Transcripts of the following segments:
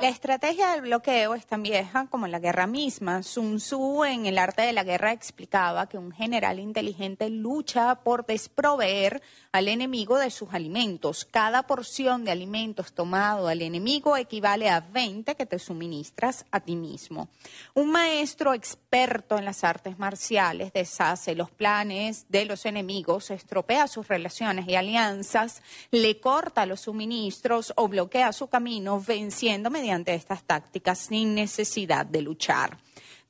La estrategia del bloqueo es tan vieja como la guerra misma. Sun Tzu, en El arte de la guerra, explicaba que un general inteligente lucha por desproveer al enemigo de sus alimentos. Cada porción de alimentos tomado al enemigo equivale a 20 que te suministras a ti mismo. Un maestro experto en las artes marciales deshace los planes de los enemigos, estropea sus relaciones y alianzas, le corta los suministros o bloquea su camino, venciendo mediante estas tácticas sin necesidad de luchar.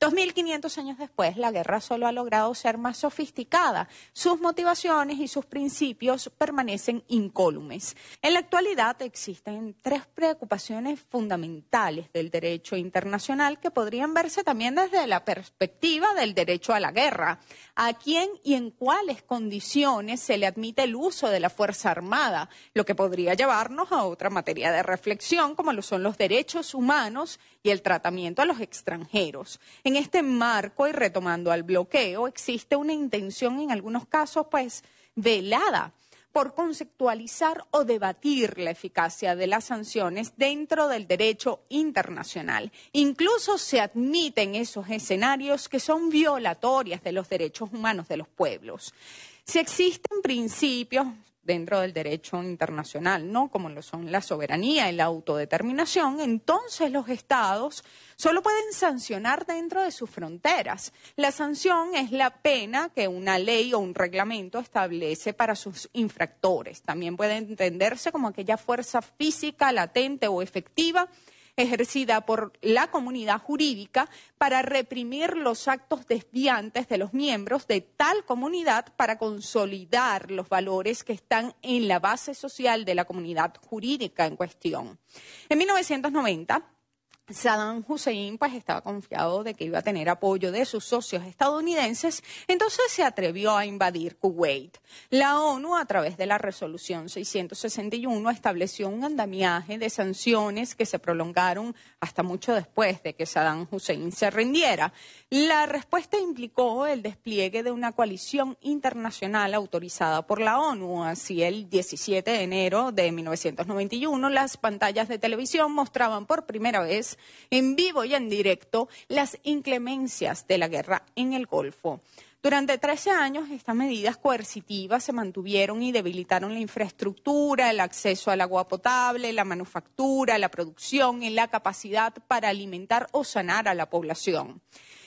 2500 años después, la guerra solo ha logrado ser más sofisticada. Sus motivaciones y sus principios permanecen incólumes. En la actualidad existen tres preocupaciones fundamentales del derecho internacional que podrían verse también desde la perspectiva del derecho a la guerra. ¿A quién y en cuáles condiciones se le admite el uso de la fuerza armada? Lo que podría llevarnos a otra materia de reflexión, como lo son los derechos humanos y el tratamiento a los extranjeros. En este marco, y retomando al bloqueo, existe una intención en algunos casos, velada por conceptualizar o debatir la eficacia de las sanciones dentro del derecho internacional. Incluso se admiten esos escenarios que son violatorias de los derechos humanos de los pueblos. Si existen principios dentro del derecho internacional, ¿no?, como lo son la soberanía y la autodeterminación, entonces los estados solo pueden sancionar dentro de sus fronteras. La sanción es la pena que una ley o un reglamento establece para sus infractores. También puede entenderse como aquella fuerza física, latente o efectiva ejercida por la comunidad jurídica para reprimir los actos desviantes de los miembros de tal comunidad para consolidar los valores que están en la base social de la comunidad jurídica en cuestión. En 1990, Saddam Hussein estaba confiado de que iba a tener apoyo de sus socios estadounidenses, entonces se atrevió a invadir Kuwait. La ONU, a través de la resolución 661, estableció un andamiaje de sanciones que se prolongaron hasta mucho después de que Saddam Hussein se rindiera. La respuesta implicó el despliegue de una coalición internacional autorizada por la ONU. Así, el 17 de enero de 1991, las pantallas de televisión mostraban por primera vez en vivo y en directo las inclemencias de la guerra en el Golfo. Durante 13 años, estas medidas coercitivas se mantuvieron y debilitaron la infraestructura, el acceso al agua potable, la manufactura, la producción y la capacidad para alimentar o sanar a la población.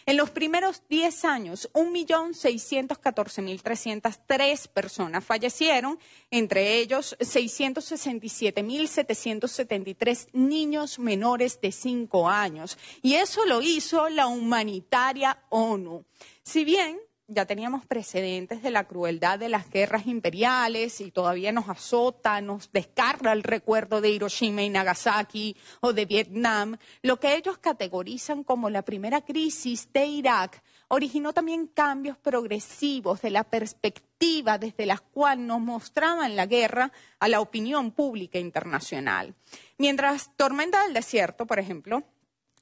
En los primeros 10 años, 1.614.303 personas fallecieron, entre ellos 667.773 niños menores de 5 años. Y eso lo hizo la humanitaria ONU. Si bien ya teníamos precedentes de la crueldad de las guerras imperiales y todavía nos azota, nos descarga el recuerdo de Hiroshima y Nagasaki o de Vietnam, lo que ellos categorizan como la primera crisis de Irak originó también cambios progresivos de la perspectiva desde la cual nos mostraban la guerra a la opinión pública internacional. Mientras Tormenta del Desierto, por ejemplo,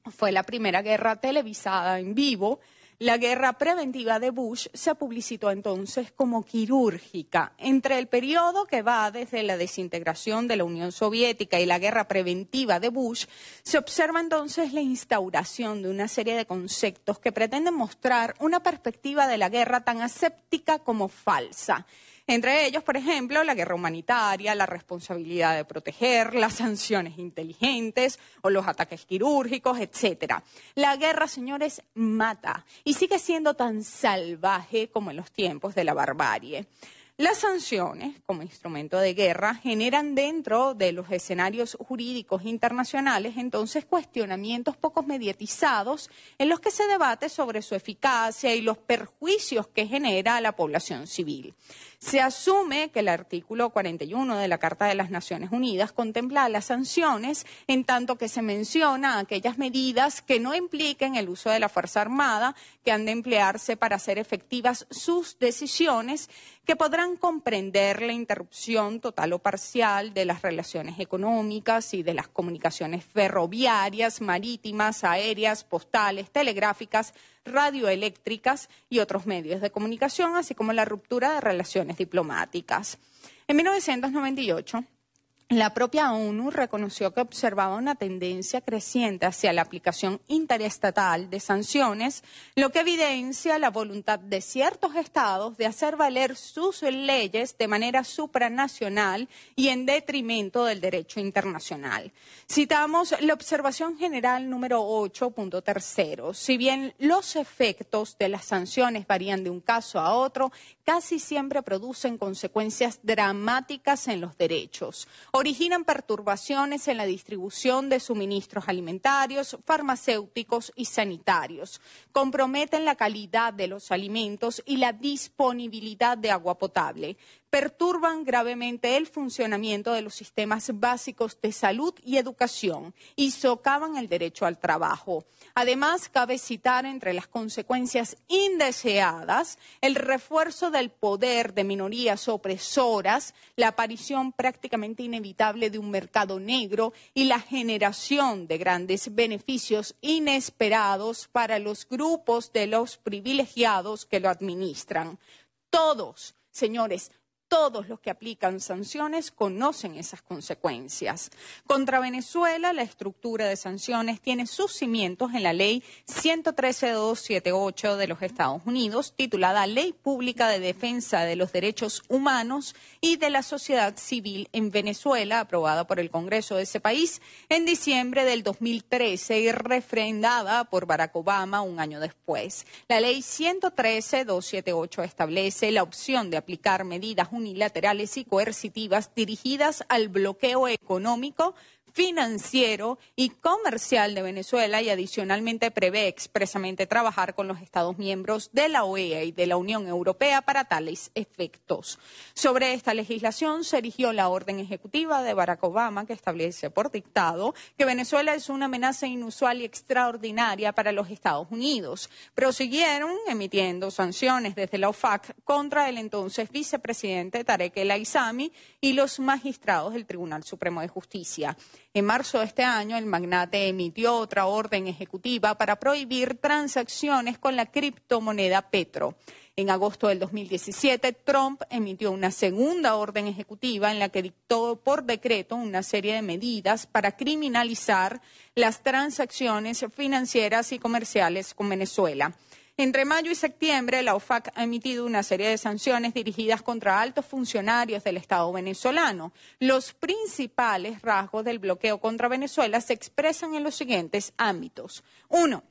fue la primera guerra televisada en vivo, la guerra preventiva de Bush se publicitó entonces como quirúrgica. Entre el periodo que va desde la desintegración de la Unión Soviética y la guerra preventiva de Bush, se observa entonces la instauración de una serie de conceptos que pretenden mostrar una perspectiva de la guerra tan aséptica como falsa. Entre ellos, por ejemplo, la guerra humanitaria, la responsabilidad de proteger, las sanciones inteligentes o los ataques quirúrgicos, etc. La guerra, señores, mata y sigue siendo tan salvaje como en los tiempos de la barbarie. Las sanciones, como instrumento de guerra, generan dentro de los escenarios jurídicos internacionales, entonces, cuestionamientos poco mediatizados en los que se debate sobre su eficacia y los perjuicios que genera a la población civil. Se asume que el artículo 41 de la Carta de las Naciones Unidas contempla las sanciones, en tanto que se menciona aquellas medidas que no impliquen el uso de la fuerza armada, que han de emplearse para hacer efectivas sus decisiones, que podrán comprender la interrupción total o parcial de las relaciones económicas y de las comunicaciones ferroviarias, marítimas, aéreas, postales, telegráficas, radioeléctricas y otros medios de comunicación, así como la ruptura de relaciones diplomáticas. En 1998, La propia ONU reconoció que observaba una tendencia creciente hacia la aplicación interestatal de sanciones, lo que evidencia la voluntad de ciertos estados de hacer valer sus leyes de manera supranacional y en detrimento del derecho internacional. Citamos la observación general número 8.3. Si bien los efectos de las sanciones varían de un caso a otro, casi siempre producen consecuencias dramáticas en los derechos. Originan perturbaciones en la distribución de suministros alimentarios, farmacéuticos y sanitarios. Comprometen la calidad de los alimentos y la disponibilidad de agua potable. Perturban gravemente el funcionamiento de los sistemas básicos de salud y educación y socavan el derecho al trabajo. Además, cabe citar entre las consecuencias indeseadas el refuerzo del poder de minorías opresoras, la aparición prácticamente inevitable de un mercado negro y la generación de grandes beneficios inesperados para los grupos de los privilegiados que lo administran. Todos, señores, todos los que aplican sanciones conocen esas consecuencias. Contra Venezuela, la estructura de sanciones tiene sus cimientos en la Ley 113.278 de los Estados Unidos, titulada Ley Pública de Defensa de los Derechos Humanos y de la Sociedad Civil en Venezuela, aprobada por el Congreso de ese país en diciembre del 2013 y refrendada por Barack Obama un año después. La Ley 113.278 establece la opción de aplicar medidas unilaterales y coercitivas dirigidas al bloqueo económico, financiero y comercial de Venezuela y adicionalmente prevé expresamente trabajar con los Estados miembros de la OEA y de la Unión Europea para tales efectos. Sobre esta legislación se erigió la orden ejecutiva de Barack Obama que establece por dictado que Venezuela es una amenaza inusual y extraordinaria para los Estados Unidos. Prosiguieron emitiendo sanciones desde la OFAC contra el entonces vicepresidente Tarek El Aissami y los magistrados del Tribunal Supremo de Justicia. En marzo de este año, el magnate emitió otra orden ejecutiva para prohibir transacciones con la criptomoneda Petro. En agosto del 2017, Trump emitió una segunda orden ejecutiva en la que dictó por decreto una serie de medidas para criminalizar las transacciones financieras y comerciales con Venezuela. Entre mayo y septiembre, la OFAC ha emitido una serie de sanciones dirigidas contra altos funcionarios del Estado venezolano. Los principales rasgos del bloqueo contra Venezuela se expresan en los siguientes ámbitos. 1.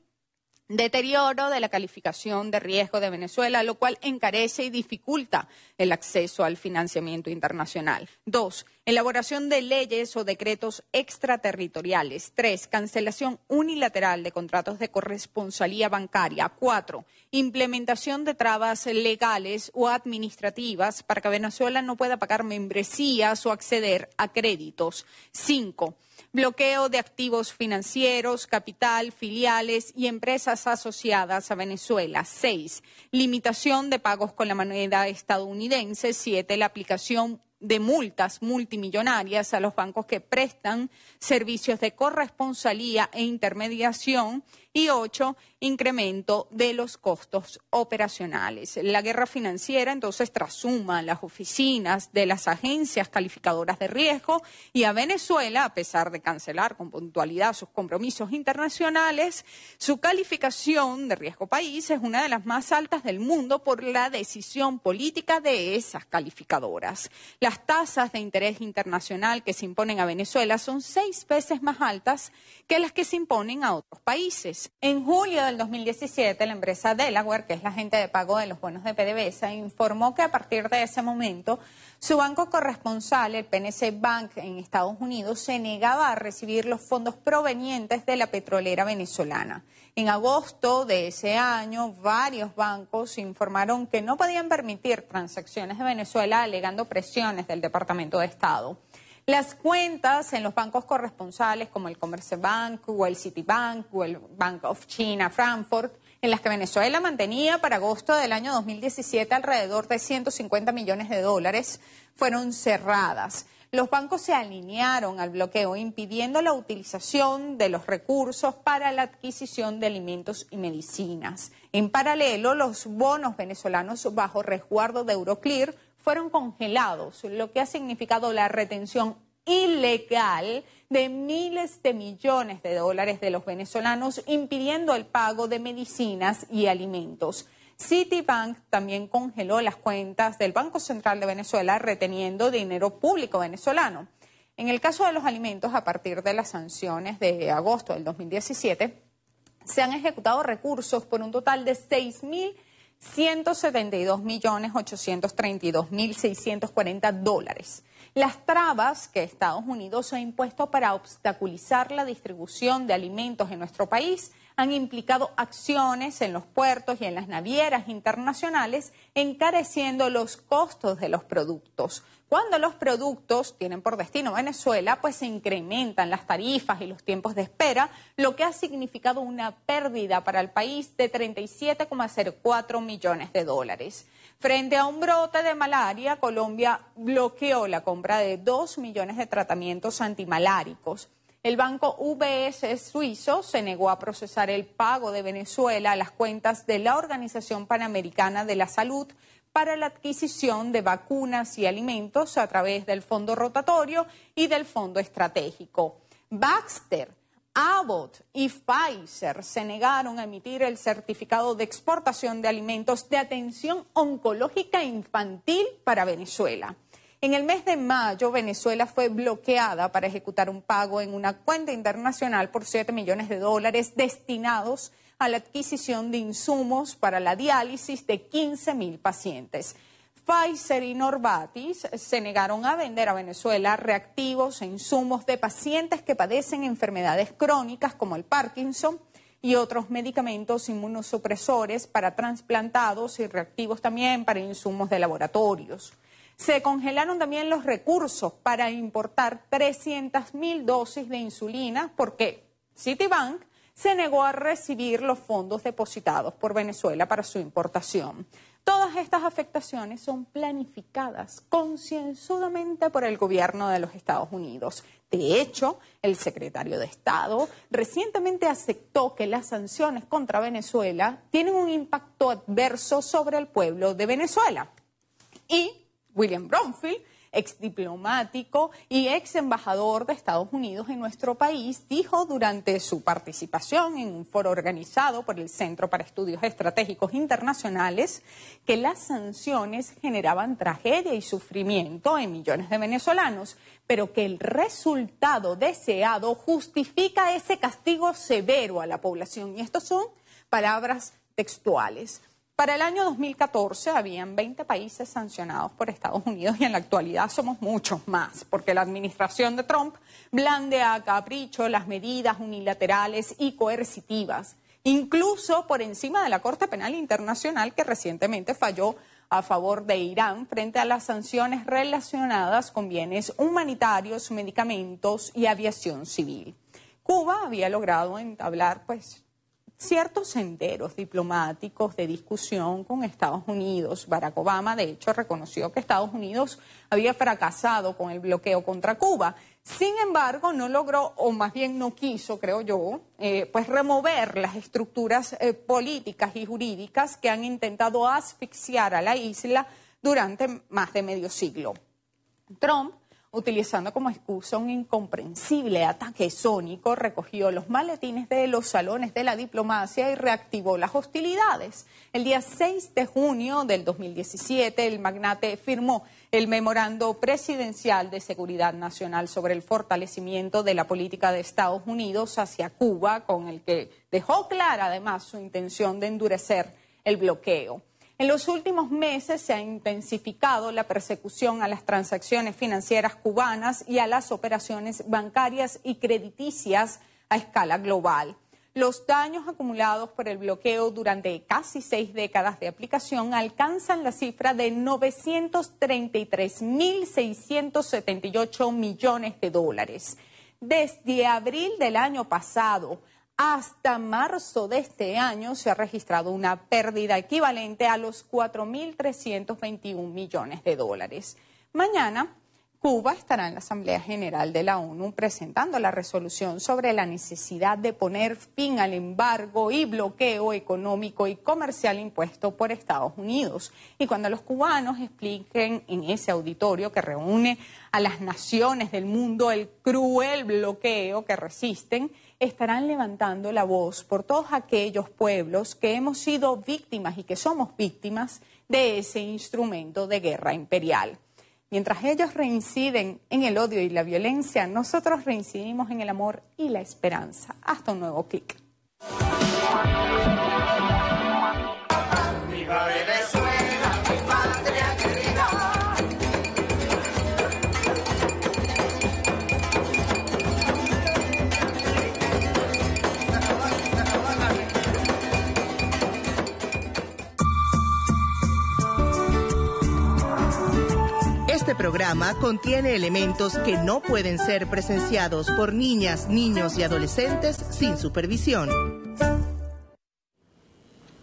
Deterioro de la calificación de riesgo de Venezuela, lo cual encarece y dificulta el acceso al financiamiento internacional. 2. Elaboración de leyes o decretos extraterritoriales. 3. Cancelación unilateral de contratos de corresponsalía bancaria. 4. Implementación de trabas legales o administrativas para que Venezuela no pueda pagar membresías o acceder a créditos. 5. Bloqueo de activos financieros, capital, filiales y empresas asociadas a Venezuela. 6. Limitación de pagos con la moneda estadounidense. 7. La aplicación de multas multimillonarias a los bancos que prestan servicios de corresponsalía e intermediación. Y 8, incremento de los costos operacionales. La guerra financiera entonces trashuma las oficinas de las agencias calificadoras de riesgo y a Venezuela, a pesar de cancelar con puntualidad sus compromisos internacionales, su calificación de riesgo país es una de las más altas del mundo por la decisión política de esas calificadoras. Las tasas de interés internacional que se imponen a Venezuela son 6 veces más altas que las que se imponen a otros países. En julio del 2017, la empresa Delaware, que es la agente de pago de los bonos de PDVSA, informó que a partir de ese momento su banco corresponsal, el PNC Bank en Estados Unidos, se negaba a recibir los fondos provenientes de la petrolera venezolana. En agosto de ese año, varios bancos informaron que no podían permitir transacciones de Venezuela alegando presiones del Departamento de Estado. Las cuentas en los bancos corresponsales como el Commerzbank o el Citibank o el Bank of China Frankfurt, en las que Venezuela mantenía para agosto del año 2017 alrededor de 150 millones de dólares, fueron cerradas. Los bancos se alinearon al bloqueo, impidiendo la utilización de los recursos para la adquisición de alimentos y medicinas. En paralelo, los bonos venezolanos bajo resguardo de Euroclear fueron congelados, lo que ha significado la retención ilegal de miles de millones de dólares de los venezolanos, impidiendo el pago de medicinas y alimentos. Citibank también congeló las cuentas del Banco Central de Venezuela, reteniendo dinero público venezolano. En el caso de los alimentos, a partir de las sanciones de agosto del 2017, se han ejecutado recursos por un total de 6.172.832.640 dólares. Las trabas que Estados Unidos ha impuesto para obstaculizar la distribución de alimentos en nuestro país han implicado acciones en los puertos y en las navieras internacionales, encareciendo los costos de los productos. Cuando los productos tienen por destino Venezuela, pues se incrementan las tarifas y los tiempos de espera, lo que ha significado una pérdida para el país de 37,04 millones de dólares. Frente a un brote de malaria, Colombia bloqueó la compra de 2 millones de tratamientos antimaláricos. El banco UBS suizo se negó a procesar el pago de Venezuela a las cuentas de la Organización Panamericana de la Salud para la adquisición de vacunas y alimentos a través del Fondo Rotatorio y del Fondo Estratégico. Baxter, Abbott y Pfizer se negaron a emitir el certificado de exportación de alimentos de atención oncológica infantil para Venezuela. En el mes de mayo, Venezuela fue bloqueada para ejecutar un pago en una cuenta internacional por 7 millones de dólares destinados a la adquisición de insumos para la diálisis de 15.000 pacientes. Pfizer y Novartis se negaron a vender a Venezuela reactivos e insumos de pacientes que padecen enfermedades crónicas como el Parkinson y otros medicamentos inmunosupresores para trasplantados y reactivos también para insumos de laboratorios. Se congelaron también los recursos para importar 300.000 dosis de insulina porque Citibank se negó a recibir los fondos depositados por Venezuela para su importación. Todas estas afectaciones son planificadas concienzudamente por el gobierno de los Estados Unidos. De hecho, el secretario de Estado recientemente aceptó que las sanciones contra Venezuela tienen un impacto adverso sobre el pueblo de Venezuela. Y William Bromfield, ex diplomático y ex embajador de Estados Unidos en nuestro país, dijo durante su participación en un foro organizado por el Centro para Estudios Estratégicos Internacionales que las sanciones generaban tragedia y sufrimiento en millones de venezolanos, pero que el resultado deseado justifica ese castigo severo a la población. Y estas son palabras textuales. Para el año 2014 habían 20 países sancionados por Estados Unidos y en la actualidad somos muchos más, porque la administración de Trump blandea a capricho las medidas unilaterales y coercitivas, incluso por encima de la Corte Penal Internacional que recientemente falló a favor de Irán frente a las sanciones relacionadas con bienes humanitarios, medicamentos y aviación civil. Cuba había logrado entablar, ciertos senderos diplomáticos de discusión con Estados Unidos. Barack Obama, de hecho, reconoció que Estados Unidos había fracasado con el bloqueo contra Cuba. Sin embargo, no logró, o más bien no quiso, creo yo, remover las estructuras políticas y jurídicas que han intentado asfixiar a la isla durante más de medio siglo. Trump, utilizando como excusa un incomprensible ataque sónico, recogió los maletines de los salones de la diplomacia y reactivó las hostilidades. El día 6 de junio del 2017, el magnate firmó el Memorando Presidencial de Seguridad Nacional sobre el fortalecimiento de la política de Estados Unidos hacia Cuba, con el que dejó clara además su intención de endurecer el bloqueo. En los últimos meses se ha intensificado la persecución a las transacciones financieras cubanas y a las operaciones bancarias y crediticias a escala global. Los daños acumulados por el bloqueo durante casi 6 décadas de aplicación alcanzan la cifra de 933.678 millones de dólares. Desde abril del año pasado hasta marzo de este año se ha registrado una pérdida equivalente a los 4.321 millones de dólares. Mañana, Cuba estará en la Asamblea General de la ONU presentando la resolución sobre la necesidad de poner fin al embargo y bloqueo económico y comercial impuesto por Estados Unidos. Y cuando los cubanos expliquen en ese auditorio que reúne a las naciones del mundo el cruel bloqueo que resisten, estarán levantando la voz por todos aquellos pueblos que hemos sido víctimas y que somos víctimas de ese instrumento de guerra imperial. Mientras ellos reinciden en el odio y la violencia, nosotros reincidimos en el amor y la esperanza. Hasta un nuevo clic. ¡Viva Venezuela, mi patria querida! Este programa contiene elementos que no pueden ser presenciados por niñas, niños y adolescentes sin supervisión.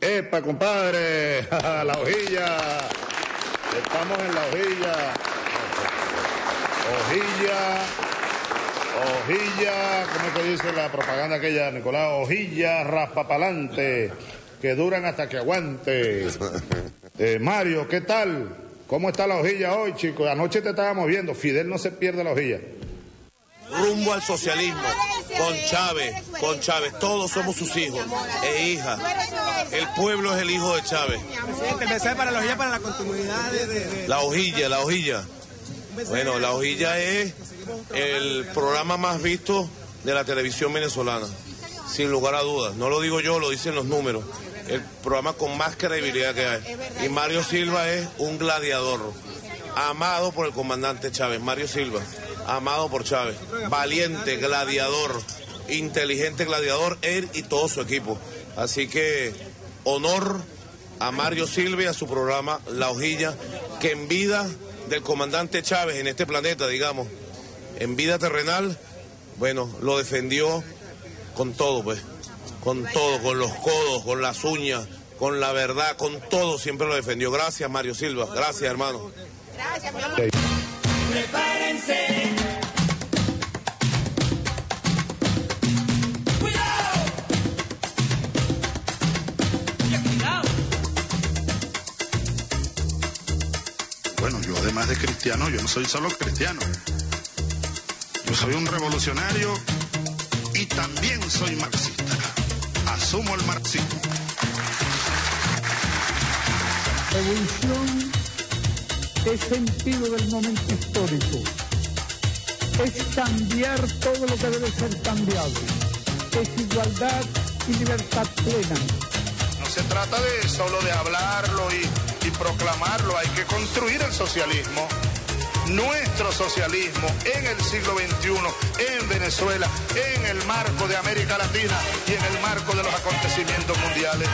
¡Epa, compadre! ¡La hojilla! Estamos en la hojilla. Hojilla, ¿cómo es que dice la propaganda aquella, Nicolás? Hojilla raspapalante, que duran hasta que aguante. Mario, ¿qué tal? ¿Cómo está la hojilla hoy, chicos? Anoche te estábamos viendo. Fidel no se pierde la hojilla. Rumbo al socialismo, con Chávez, todos somos sus hijos e hijas. El pueblo es el hijo de Chávez. Presidente, el mensaje para la hojilla, para la continuidad de... La hojilla. Bueno, la hojilla es el programa más visto de la televisión venezolana, sin lugar a dudas. No lo digo yo, lo dicen los números. El programa con más credibilidad que hay. Y Mario Silva es un gladiador, amado por el comandante Chávez. Mario Silva, amado por Chávez, valiente, gladiador, inteligente gladiador, él y todo su equipo. Así que honor a Mario Silva y a su programa La Hojilla, que en vida del comandante Chávez en este planeta, digamos, en vida terrenal, bueno, lo defendió con todo, pues. Con todo, con los codos, con las uñas, con la verdad, con todo siempre lo defendió. Gracias, Mario Silva. Gracias, hermano. Gracias, mi amor. Prepárense. ¡Cuidado! ¡Cuidado! Bueno, yo además de cristiano, yo no soy solo cristiano. Yo soy un revolucionario y también soy marxista. Asumo el marxismo. Revolución es sentido del momento histórico. Es cambiar todo lo que debe ser cambiado. Es igualdad y libertad plena. No se trata de solo de hablarlo y proclamarlo. Hay que construir el socialismo. Nuestro socialismo en el siglo XXI, en Venezuela, en el marco de América Latina y en el marco de los acontecimientos mundiales.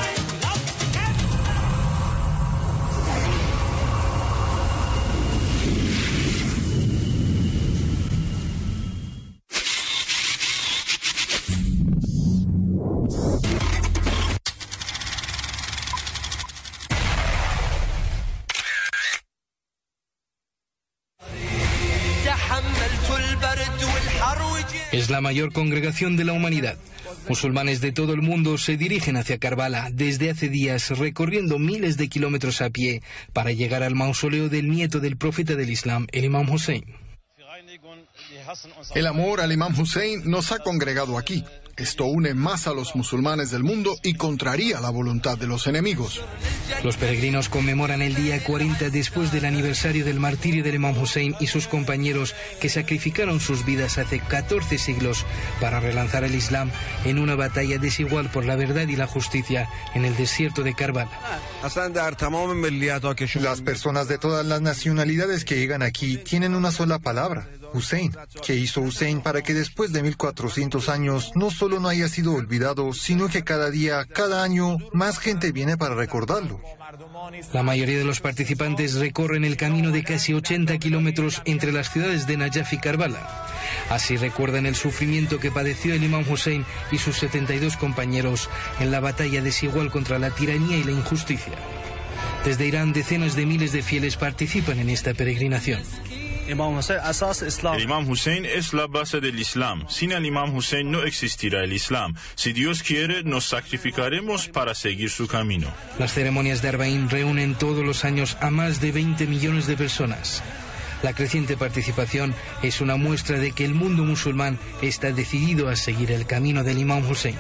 Es la mayor congregación de la humanidad. Musulmanes de todo el mundo se dirigen hacia Karbala desde hace días, recorriendo miles de kilómetros a pie para llegar al mausoleo del nieto del profeta del Islam, el Imam Hussein. El amor al Imam Hussein nos ha congregado aquí. Esto une más a los musulmanes del mundo y contraría la voluntad de los enemigos. Los peregrinos conmemoran el día 40 después del aniversario del martirio del Imam Hussein y sus compañeros que sacrificaron sus vidas hace 14 siglos para relanzar el Islam en una batalla desigual por la verdad y la justicia en el desierto de Karbala. Las personas de todas las nacionalidades que llegan aquí tienen una sola palabra: Hussein. ¿Qué hizo Hussein para que después de 1400 años no solo no haya sido olvidado, sino que cada día, cada año, más gente viene para recordarlo? La mayoría de los participantes recorren el camino de casi 80 kilómetros entre las ciudades de Najaf y Karbala. Así recuerdan el sufrimiento que padeció el Imam Hussein y sus 72 compañeros en la batalla desigual contra la tiranía y la injusticia. Desde Irán, decenas de miles de fieles participan en esta peregrinación. El Imam Hussein es la base del Islam. Sin el Imam Hussein no existirá el Islam. Si Dios quiere, nos sacrificaremos para seguir su camino. Las ceremonias de Arbaín reúnen todos los años a más de 20 millones de personas. La creciente participación es una muestra de que el mundo musulmán está decidido a seguir el camino del Imam Hussein.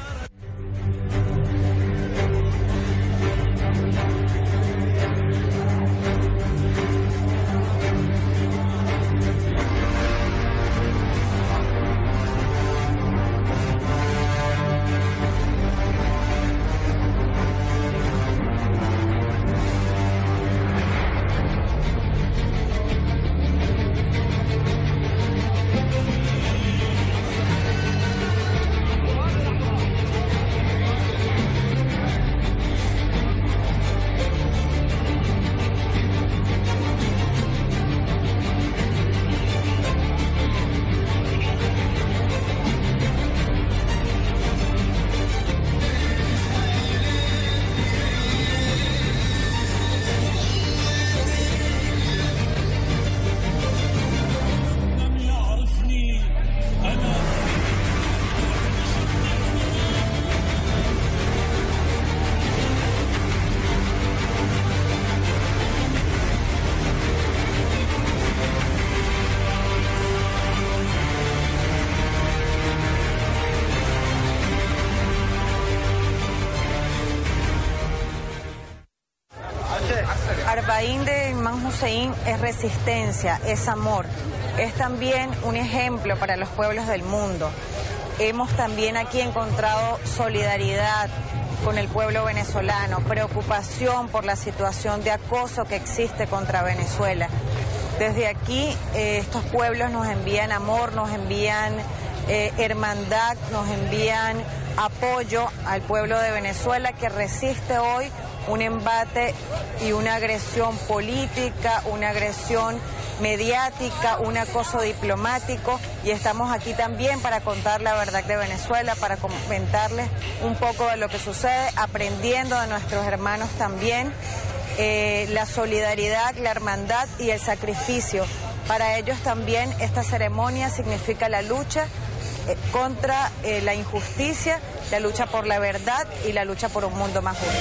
Arbaín de Imam Hussein es resistencia, es amor, es también un ejemplo para los pueblos del mundo. Hemos también aquí encontrado solidaridad con el pueblo venezolano, preocupación por la situación de acoso que existe contra Venezuela. Desde aquí estos pueblos nos envían amor, nos envían hermandad, nos envían apoyo al pueblo de Venezuela que resiste hoy un embate y una agresión política, una agresión mediática, un acoso diplomático, y estamos aquí también para contar la verdad de Venezuela, para comentarles un poco de lo que sucede, aprendiendo de nuestros hermanos también, la solidaridad, la hermandad y el sacrificio. Para ellos también esta ceremonia significa la lucha contra la injusticia, la lucha por la verdad y la lucha por un mundo más justo.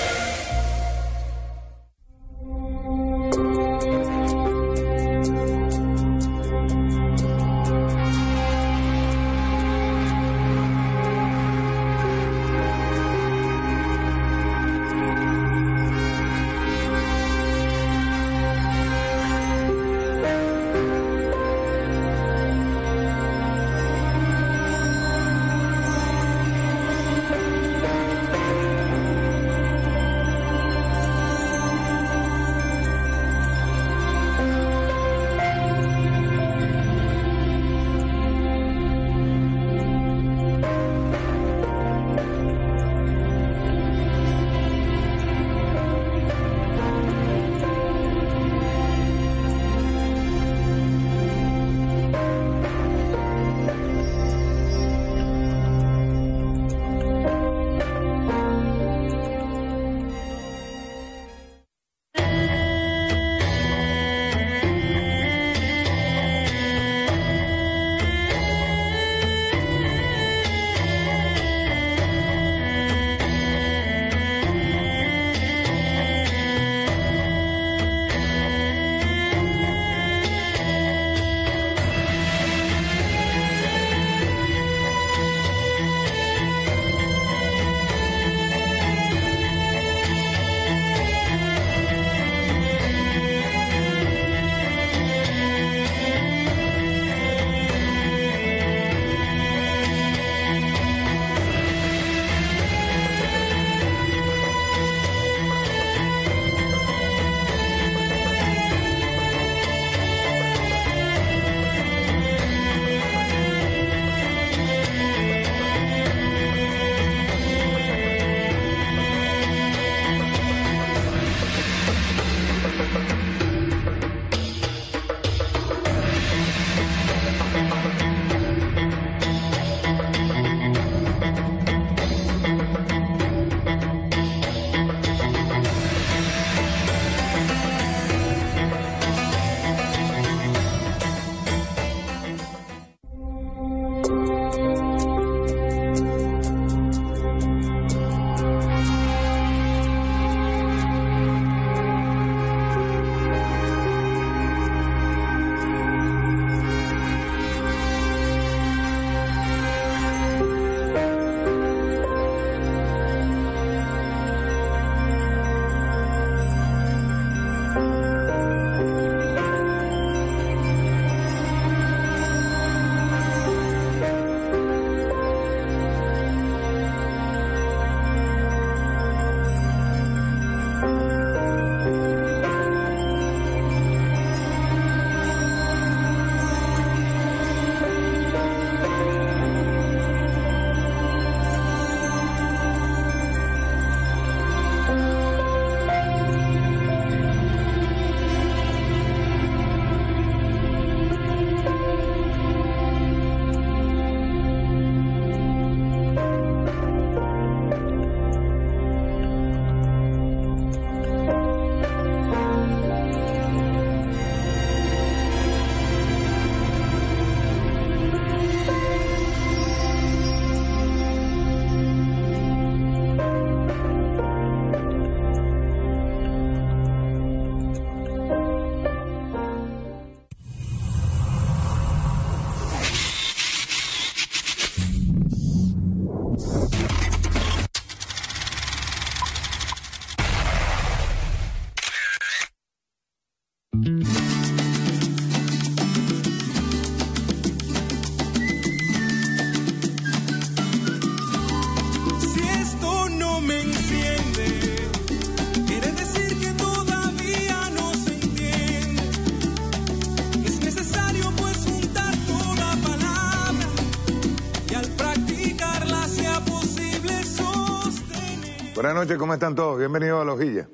Buenas noches, ¿cómo están todos? Bienvenidos a La Hojilla.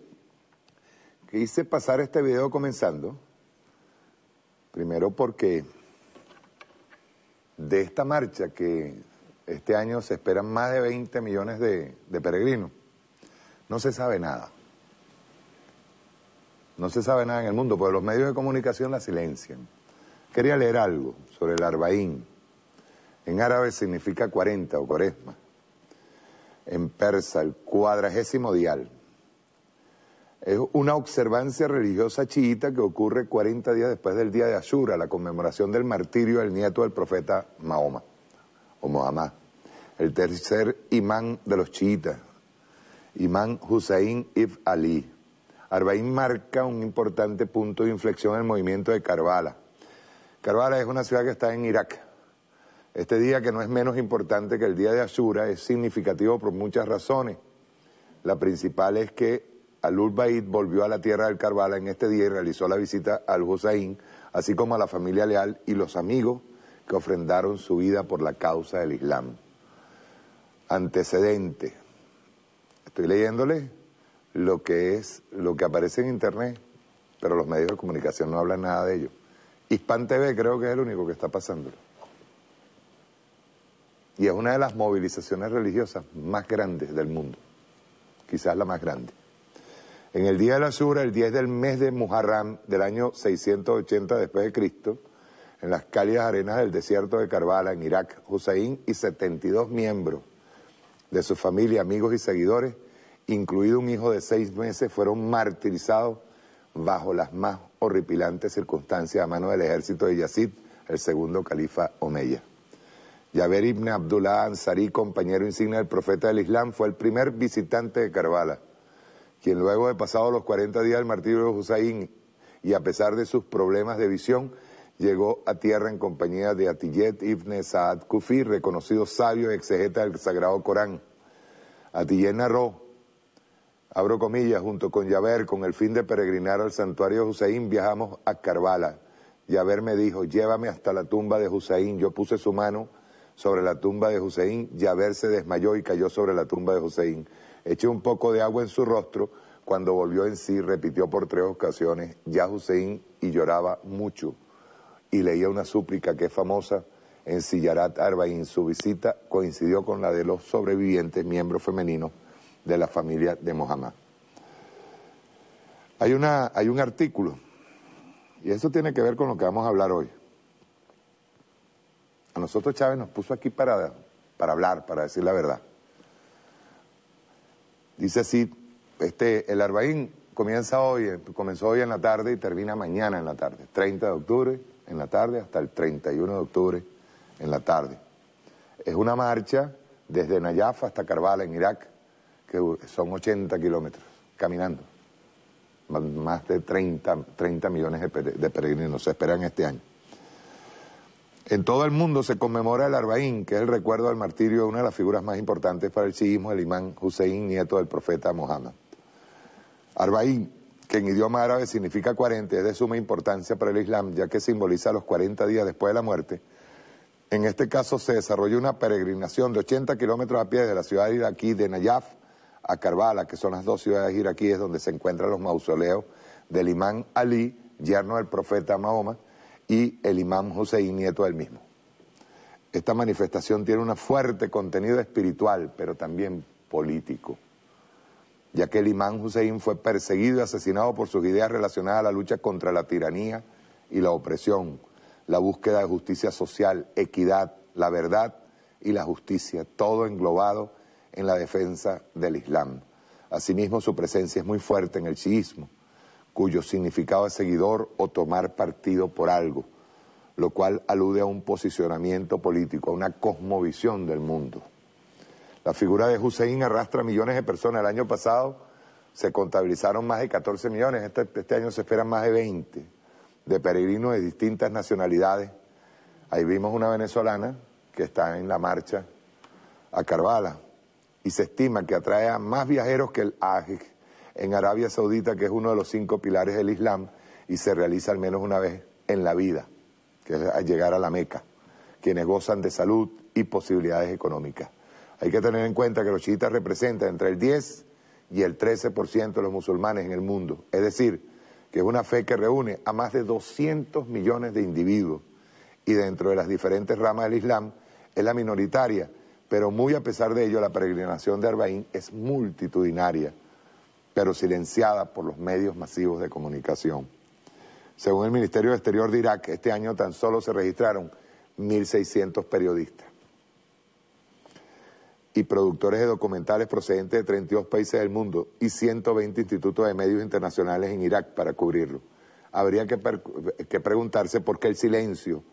Quise pasar este video comenzando, primero porque de esta marcha que este año se esperan más de 20 millones de peregrinos, no se sabe nada. No se sabe nada en el mundo, porque los medios de comunicación la silencian. Quería leer algo sobre el Arbaín. En árabe significa 40 o cuaresma. En persa, el 40º dial. Es una observancia religiosa chiita que ocurre 40 días después del día de Ashura, la conmemoración del martirio del nieto del profeta Mahoma, o Mohammad, el tercer imán de los chiitas, Imán Hussein ibn Ali. Arbaín marca un importante punto de inflexión en el movimiento de Karbala. Karbala es una ciudad que está en Irak. Este día, que no es menos importante que el día de Ashura, es significativo por muchas razones. La principal es que Al-Ul-Baid volvió a la tierra del Karbala en este día y realizó la visita al Hussein, así como a la familia leal y los amigos que ofrendaron su vida por la causa del Islam. Antecedente. Estoy leyéndole lo que aparece en internet, pero los medios de comunicación no hablan nada de ello. Hispan TV creo que es el único que está pasándolo. Y es una de las movilizaciones religiosas más grandes del mundo, quizás la más grande. En el día de la Ashura, el 10 del mes de Muharram del año 680 después de Cristo, en las cálidas arenas del desierto de Karbala, en Irak, Hussein y 72 miembros de su familia, amigos y seguidores, incluido un hijo de 6 meses, fueron martirizados bajo las más horripilantes circunstancias a mano del ejército de Yazid, el segundo califa omeya. Jaber ibn Abdullah Ansari, compañero insignia del profeta del Islam, fue el primer visitante de Karbala, quien luego de pasados los 40 días del martirio de Hussein y a pesar de sus problemas de visión, llegó a tierra en compañía de Atiyet ibn Sa'ad Kufi, reconocido sabio y exegeta del Sagrado Corán. Atiyet narró, abro comillas, junto con Jaber, con el fin de peregrinar al santuario de Hussein, viajamos a Karbala. Jaber me dijo, llévame hasta la tumba de Hussein. Yo puse su mano sobre la tumba de Hussein. Jaber se desmayó y cayó sobre la tumba de Hussein. Eché un poco de agua en su rostro. Cuando volvió en sí, repitió por 3 ocasiones, ya Hussein, y lloraba mucho. Y leía una súplica que es famosa en Siyarat Arbaín. Su visita coincidió con la de los sobrevivientes miembros femeninos de la familia de Mohammad. Hay un artículo, y eso tiene que ver con lo que vamos a hablar hoy. A nosotros Chávez nos puso aquí para hablar, para decir la verdad. Dice así, el Arbaín comenzó hoy en la tarde y termina mañana en la tarde, 30 de octubre en la tarde hasta el 31 de octubre en la tarde. Es una marcha desde Nayaf hasta Karbala en Irak, que son 80 kilómetros, caminando. Más de 30 millones de peregrinos se esperan este año. En todo el mundo se conmemora el Arbaín, que es el recuerdo del martirio de una de las figuras más importantes para el chiismo, el imán Hussein, nieto del profeta Mohammed. Arbaín, que en idioma árabe significa 40, es de suma importancia para el Islam, ya que simboliza los 40 días después de la muerte. En este caso se desarrolló una peregrinación de 80 kilómetros a pie de la ciudad iraquí de Nayaf a Karbala, que son las 2 ciudades iraquíes donde se encuentran los mausoleos del imán Ali, yerno del profeta Mahoma, y el imán Hussein, nieto del mismo. Esta manifestación tiene un fuerte contenido espiritual, pero también político, ya que el imán Hussein fue perseguido y asesinado por sus ideas relacionadas a la lucha contra la tiranía y la opresión, la búsqueda de justicia social, equidad, la verdad y la justicia, todo englobado en la defensa del Islam. Asimismo, su presencia es muy fuerte en el chiismo, cuyo significado es seguidor o tomar partido por algo, lo cual alude a un posicionamiento político, a una cosmovisión del mundo. La figura de Hussein arrastra millones de personas. El año pasado se contabilizaron más de 14 millones, este año se esperan más de 20, de peregrinos de distintas nacionalidades. Ahí vimos una venezolana que está en la marcha a Karbala, y se estima que atrae a más viajeros que el Hajj en Arabia Saudita, que es uno de los 5 pilares del Islam, y se realiza al menos una vez en la vida, que es llegar a la Meca, quienes gozan de salud y posibilidades económicas. Hay que tener en cuenta que los chiitas representan entre el 10 y el 13% de los musulmanes en el mundo. Es decir, que es una fe que reúne a más de 200 millones de individuos y dentro de las diferentes ramas del Islam es la minoritaria, pero muy a pesar de ello la peregrinación de Arbaín es multitudinaria, pero silenciada por los medios masivos de comunicación. Según el Ministerio de Exterior de Irak, este año tan solo se registraron 1.600 periodistas y productores de documentales procedentes de 32 países del mundo y 120 institutos de medios internacionales en Irak para cubrirlo. Habría que preguntarse por qué el silencio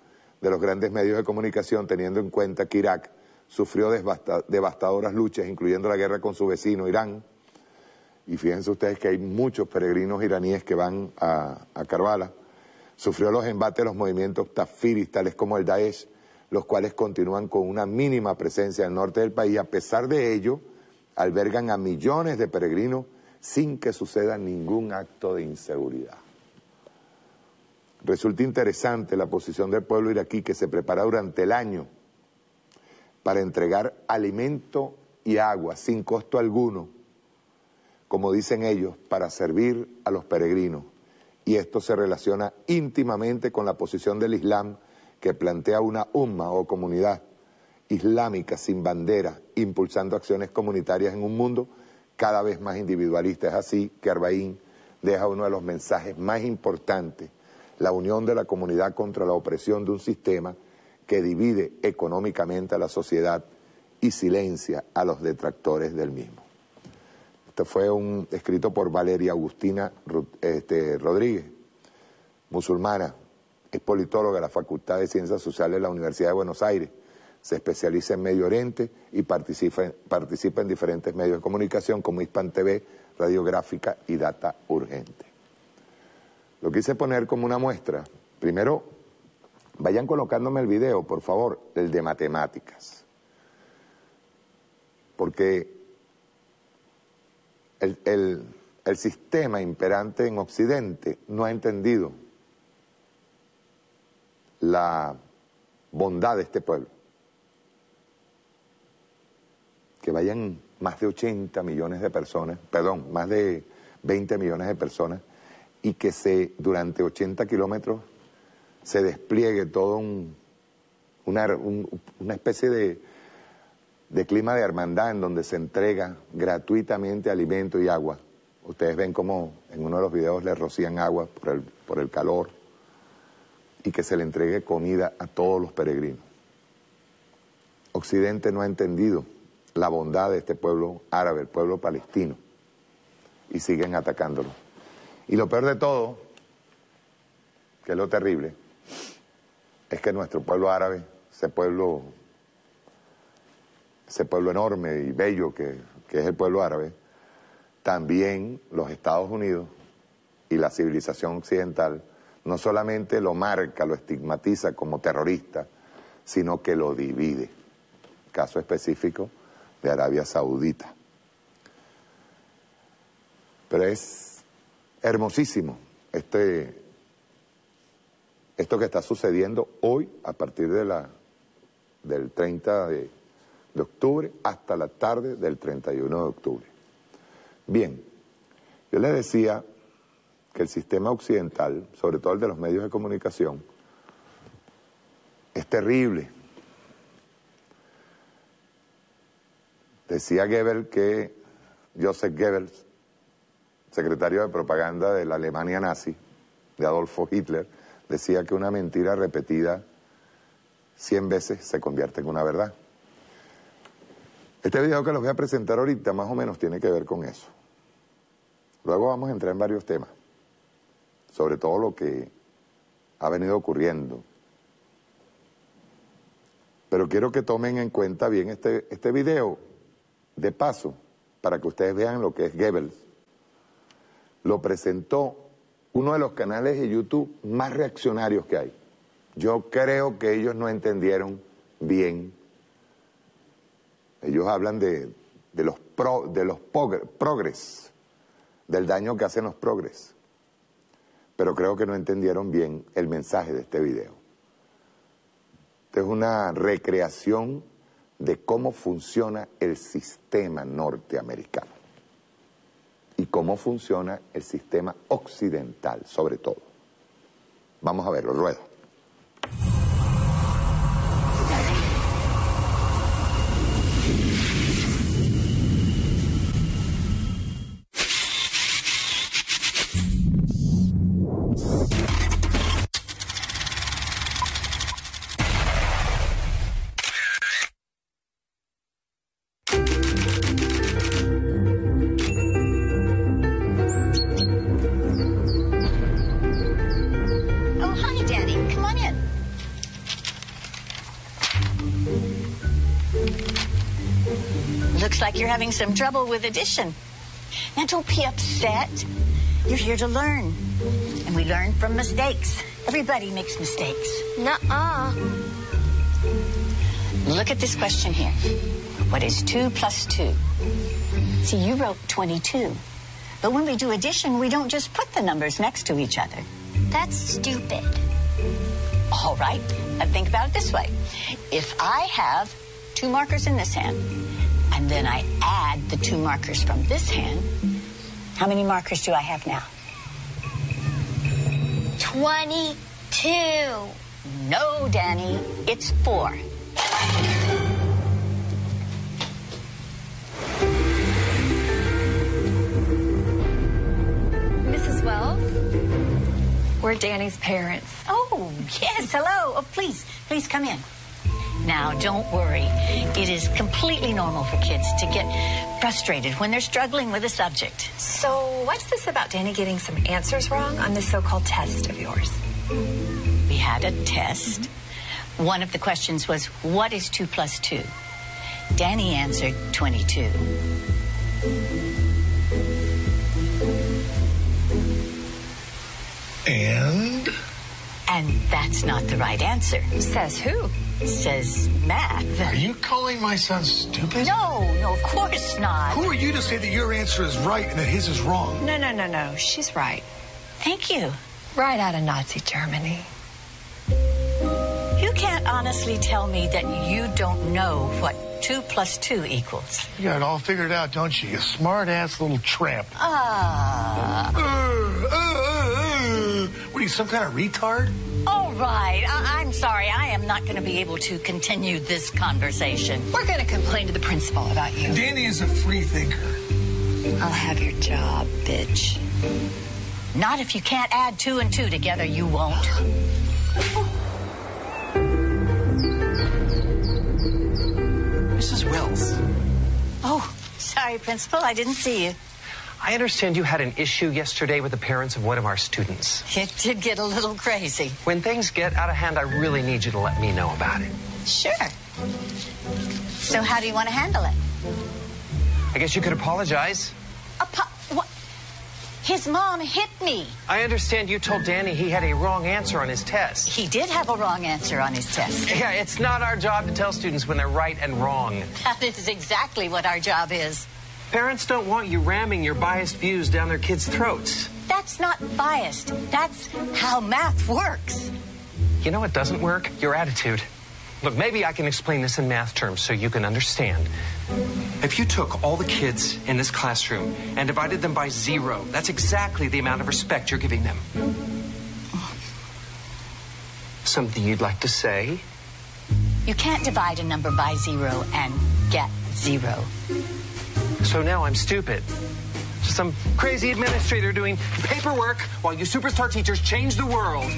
de los grandes medios de comunicación, teniendo en cuenta que Irak sufrió devastadoras luchas, incluyendo la guerra con su vecino Irán. Y fíjense ustedes que hay muchos peregrinos iraníes que van a Karbala. Sufrió los embates de los movimientos takfiris, tales como el Daesh, los cuales continúan con una mínima presencia en el norte del país. A pesar de ello, albergan a millones de peregrinos sin que suceda ningún acto de inseguridad. Resulta interesante la posición del pueblo iraquí, que se prepara durante el año para entregar alimento y agua sin costo alguno, como dicen ellos, para servir a los peregrinos. Y esto se relaciona íntimamente con la posición del Islam, que plantea una umma o comunidad islámica sin bandera, impulsando acciones comunitarias en un mundo cada vez más individualista. Es así que Arbaín deja uno de los mensajes más importantes: la unión de la comunidad contra la opresión de un sistema que divide económicamente a la sociedad y silencia a los detractores del mismo. Este fue escrito por Valeria Agustina Rodríguez, musulmana, es politóloga de la Facultad de Ciencias Sociales de la Universidad de Buenos Aires, se especializa en Medio Oriente y participa en diferentes medios de comunicación como Hispan TV, Radiográfica y Data Urgente. Lo quise poner como una muestra. Primero, vayan colocándome el video, por favor, el de matemáticas. Porque el sistema imperante en Occidente no ha entendido la bondad de este pueblo. Que vayan más de 80 millones de personas, perdón, más de 20 millones de personas, y que durante 80 kilómetros se despliegue todo una especie de clima de hermandad en donde se entrega gratuitamente alimento y agua. Ustedes ven como en uno de los videos le rocían agua por el calor, y que se le entregue comida a todos los peregrinos. Occidente no ha entendido la bondad de este pueblo árabe, el pueblo palestino, y siguen atacándolo. Y lo peor de todo, que es lo terrible, es que nuestro pueblo árabe, ese pueblo enorme y bello que es el pueblo árabe, también los Estados Unidos y la civilización occidental no solamente lo marca, lo estigmatiza como terrorista, sino que lo divide. Caso específico de Arabia Saudita. Pero es hermosísimo esto que está sucediendo hoy a partir del 30 de octubre hasta la tarde del 31 de octubre. Bien, yo les decía que el sistema occidental, sobre todo el de los medios de comunicación, es terrible. Decía Joseph Goebbels, secretario de propaganda de la Alemania nazi, de Adolfo Hitler, decía que una mentira repetida 100 veces se convierte en una verdad. Este video que les voy a presentar ahorita más o menos tiene que ver con eso. Luego vamos a entrar en varios temas, sobre todo lo que ha venido ocurriendo. Pero quiero que tomen en cuenta bien este video, de paso, para que ustedes vean lo que es Goebbels. Lo presentó uno de los canales de YouTube más reaccionarios que hay. Yo creo que ellos no entendieron bien. Ellos hablan de los progres, del daño que hacen los progres. Pero creo que no entendieron bien el mensaje de este video. Esta es una recreación de cómo funciona el sistema norteamericano. y cómo funciona el sistema occidental, sobre todo. Vamos a verlo, rueda. Looks like you're having some trouble with addition. Now, don't be upset. You're here to learn. And we learn from mistakes. Everybody makes mistakes. Nuh-uh. Look at this question here. What is 2 plus 2? See, you wrote 22. But when we do addition, we don't just put the numbers next to each other. That's stupid. All right. Think about it this way. If I have 2 markers in this hand, and then I add the 2 markers from this hand, how many markers do I have now? 22. No, Danny, it's 4. Mrs. Wells? We're Danny's parents. Oh, yes, hello. Oh, please come in. Now, don't worry. It is completely normal for kids to get frustrated when they're struggling with a subject. So, what's this about Danny getting some answers wrong on this so-called test of yours? We had a test. One of the questions was, what is 2 plus 2? Danny answered 22. And? And that's not the right answer. Says who? Says math. Are you calling my son stupid? No, of course not. Who are you to say that your answer is right and that his is wrong? No. She's right. Thank you. Right out of Nazi Germany. You can't honestly tell me that you don't know what 2 plus 2 equals. You got it all figured out, don't you? You smart-ass little tramp. What are you, some kind of retard? All right. I'm sorry. I am not going to be able to continue this conversation. We're going to complain to the principal about you. Danny is a free thinker. I'll have your job, bitch. Not if you can't add 2 and 2 together, you won't. Mrs. Wells. Oh, sorry, Principal. I didn't see you. I understand you had an issue yesterday with the parents of one of our students. It did get a little crazy. When things get out of hand, I really need you to let me know about it. Sure. So how do you want to handle it? I guess you could apologize. What? His mom hit me. I understand you told Danny he had a wrong answer on his test. He did have a wrong answer on his test. Yeah, it's not our job to tell students when they're right and wrong. That is exactly what our job is. Parents don't want you ramming your biased views down their kids' throats. That's not biased. That's how math works. You know what doesn't work? Your attitude. Look, maybe I can explain this in math terms so you can understand. If you took all the kids in this classroom and divided them by 0, that's exactly the amount of respect you're giving them. Something you'd like to say? You can't divide a number by 0 and get 0. So now I'm stupid. Just some crazy administrator doing paperwork while you superstar teachers change the world.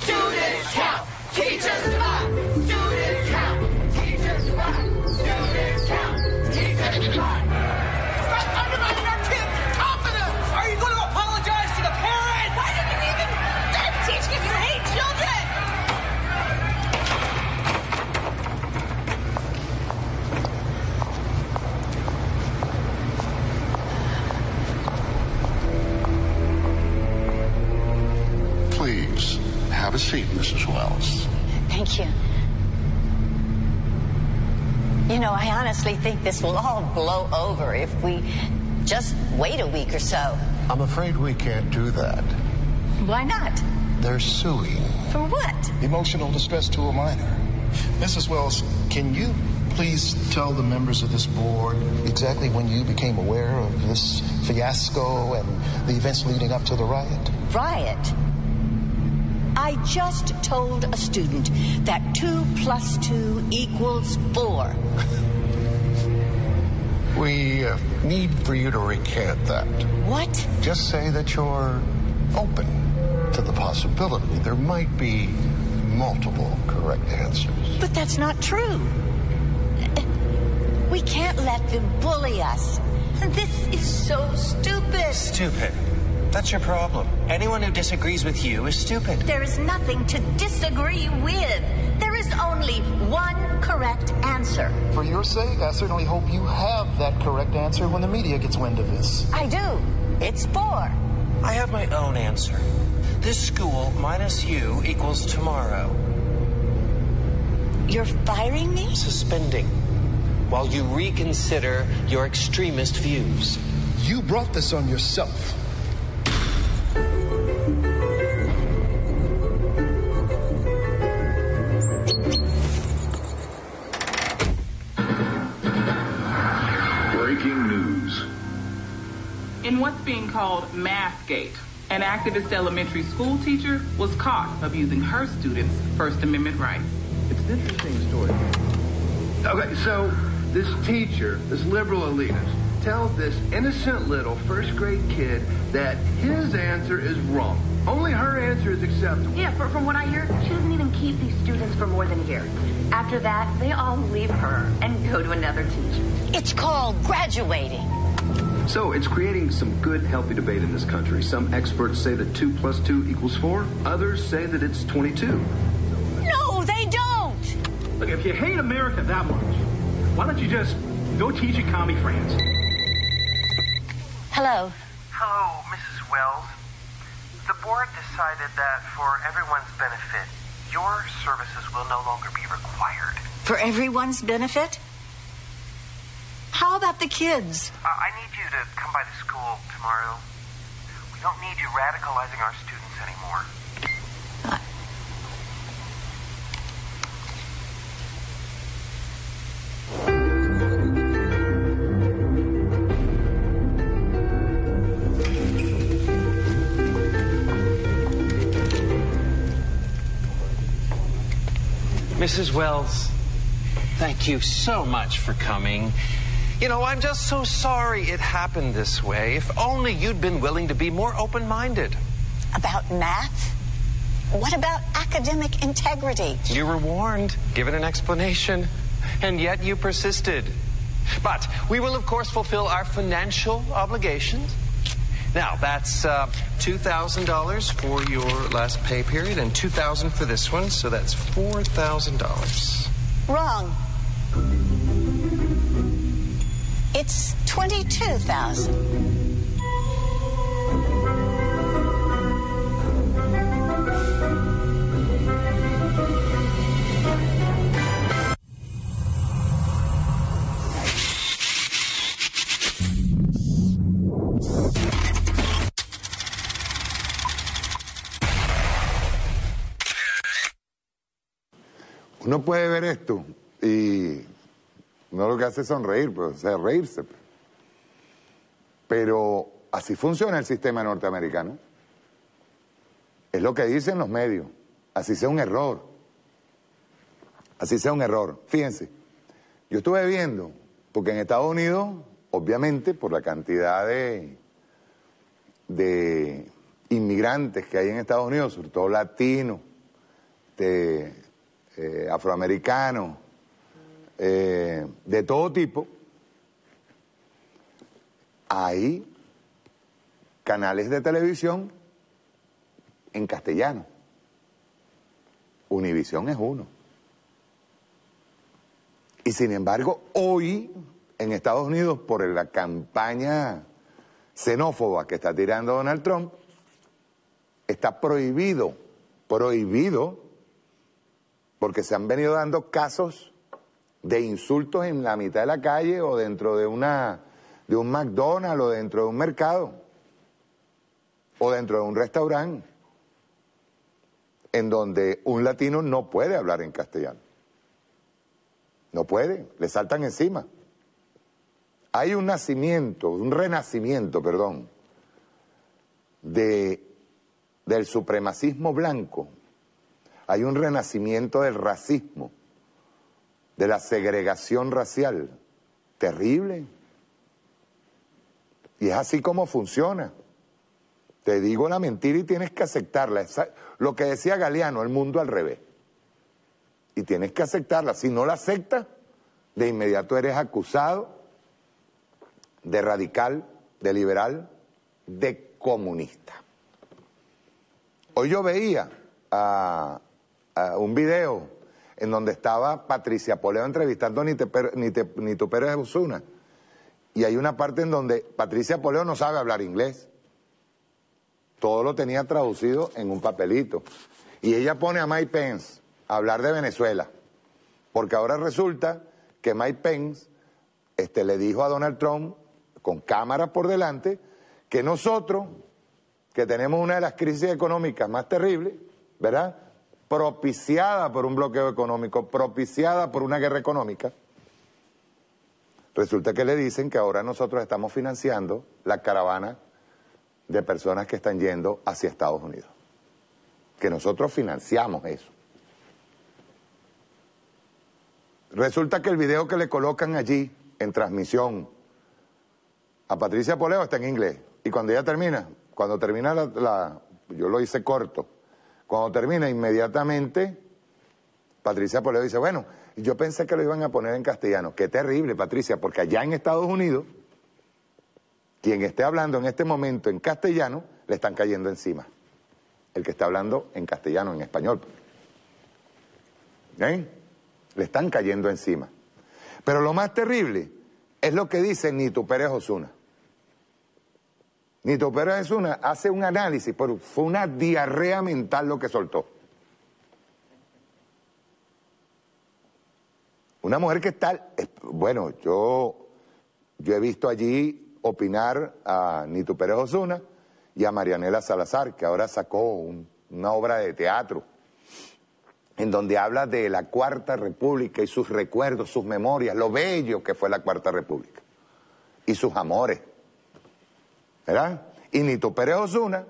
Students count, teachers divide. Students count, teachers divide. Students count, teachers divide. Stop undermining our kids' confidence! Are you going to apologize to the parents? Why did you even teach if you hate children? Please, have a seat, Mrs. Wells. Thank you. You know, I honestly think this will all blow over if we just wait a week or so. I'm afraid we can't do that. Why not? They're suing. For what? Emotional distress to a minor. Mrs. Wells, can you please tell the members of this board exactly when you became aware of this fiasco and the events leading up to the riot? Riot? I just told a student that 2 + 2 = 4. We need for you to recant that. What? Just say that you're open to the possibility there might be multiple correct answers. But that's not true. We can't let them bully us. This is so stupid. Stupid. That's your problem. Anyone who disagrees with you is stupid. There is nothing to disagree with. There is only one correct answer. For your sake, I certainly hope you have that correct answer when the media gets wind of this. I do. It's 4. I have my own answer. This school minus you equals tomorrow. You're firing me? Suspending. While you reconsider your extremist views. You brought this on yourself. Breaking news. In what's being called Mathgate, an activist elementary school teacher was caught abusing her students' First Amendment rights. It's an interesting story. Okay, so this teacher, this liberal elitist, tells this innocent little first-grade kid that his answer is wrong. Only her answer is acceptable. Yeah, from what I hear, she doesn't even keep these students for more than a year. After that, they all leave her and go to another teacher. It's called graduating. So it's creating some good, healthy debate in this country. Some experts say that 2 + 2 = 4. Others say that it's 22. No, they don't. Look, if you hate America that much, why don't you just go teach in commie France? Hello. Hello, Mrs. Wells. The board decided that for everyone's benefit, your services will no longer be required. For everyone's benefit? How about the kids? I need you to come by the school tomorrow. We don't need you radicalizing our students anymore. Mrs. Wells, thank you so much for coming. You know, I'm just so sorry it happened this way. If only you'd been willing to be more open-minded. About math? What about academic integrity? You were warned, given an explanation, and yet you persisted. But we will, of course, fulfill our financial obligations. Now, that's $2,000 for your last pay period and $2,000 for this one, so that's $4,000. Wrong. It's $22,000. Uno puede ver esto y no lo que hace es sonreír, pues, o sea, reírse. Pero así funciona el sistema norteamericano. Es lo que dicen los medios. Así sea un error. Así sea un error. Fíjense, yo estuve viendo, porque en Estados Unidos, obviamente, por la cantidad de inmigrantes que hay en Estados Unidos, sobre todo latinos, afroamericanos, de todo tipo, hay canales de televisión en castellano. Univisión es uno. Y sin embargo, hoy en Estados Unidos, por la campaña xenófoba que está tirando Donald Trump, está prohibido, porque se han venido dando casos de insultos en la mitad de la calle o dentro de un McDonald's o dentro de un mercado o dentro de un restaurante en donde un latino no puede hablar en castellano. No pueden, le saltan encima. Hay un renacimiento, del supremacismo blanco. Hay un renacimiento del racismo, de la segregación racial. Terrible. Y es así como funciona. Te digo la mentira y tienes que aceptarla. Lo que decía Galeano, el mundo al revés. Y tienes que aceptarla. Si no la aceptas, de inmediato eres acusado de radical, de liberal, de comunista. Hoy yo veía un video en donde estaba Patricia Poleo entrevistando a Nito Pérez Osuna. Y hay una parte en donde Patricia Poleo no sabe hablar inglés. Todo lo tenía traducido en un papelito. Y ella pone a Mike Pence a hablar de Venezuela. Porque ahora resulta que Mike Pence le dijo a Donald Trump, con cámaras por delante, que nosotros, que tenemos una de las crisis económicas más terribles, ¿verdad?, propiciada por un bloqueo económico, propiciada por una guerra económica, resulta que le dicen que ahora nosotros estamos financiando la caravana de personas que están yendo hacia Estados Unidos. Que nosotros financiamos eso. Resulta que el video que le colocan allí, en transmisión, a Patricia Poleo está en inglés. Y cuando ella termina, yo lo hice corto, cuando termina inmediatamente, Patricia Poleo dice, bueno, yo pensé que lo iban a poner en castellano. Qué terrible, Patricia, porque allá en Estados Unidos, quien esté hablando en este momento en castellano, le están cayendo encima. El que está hablando en castellano, en español. ¿Eh? Le están cayendo encima. Pero lo más terrible es lo que dice Nito Pérez Osuna. Nito Pérez Osuna hace un análisis, pero fue una diarrea mental lo que soltó. Una mujer que está... Bueno, yo he visto allí opinar a Nito Pérez Osuna y a Marianela Salazar, que ahora sacó una obra de teatro en donde habla de la Cuarta República y sus recuerdos, sus memorias, lo bello que fue la Cuarta República y sus amores, ¿verdad? Y Nito Pérez Osuna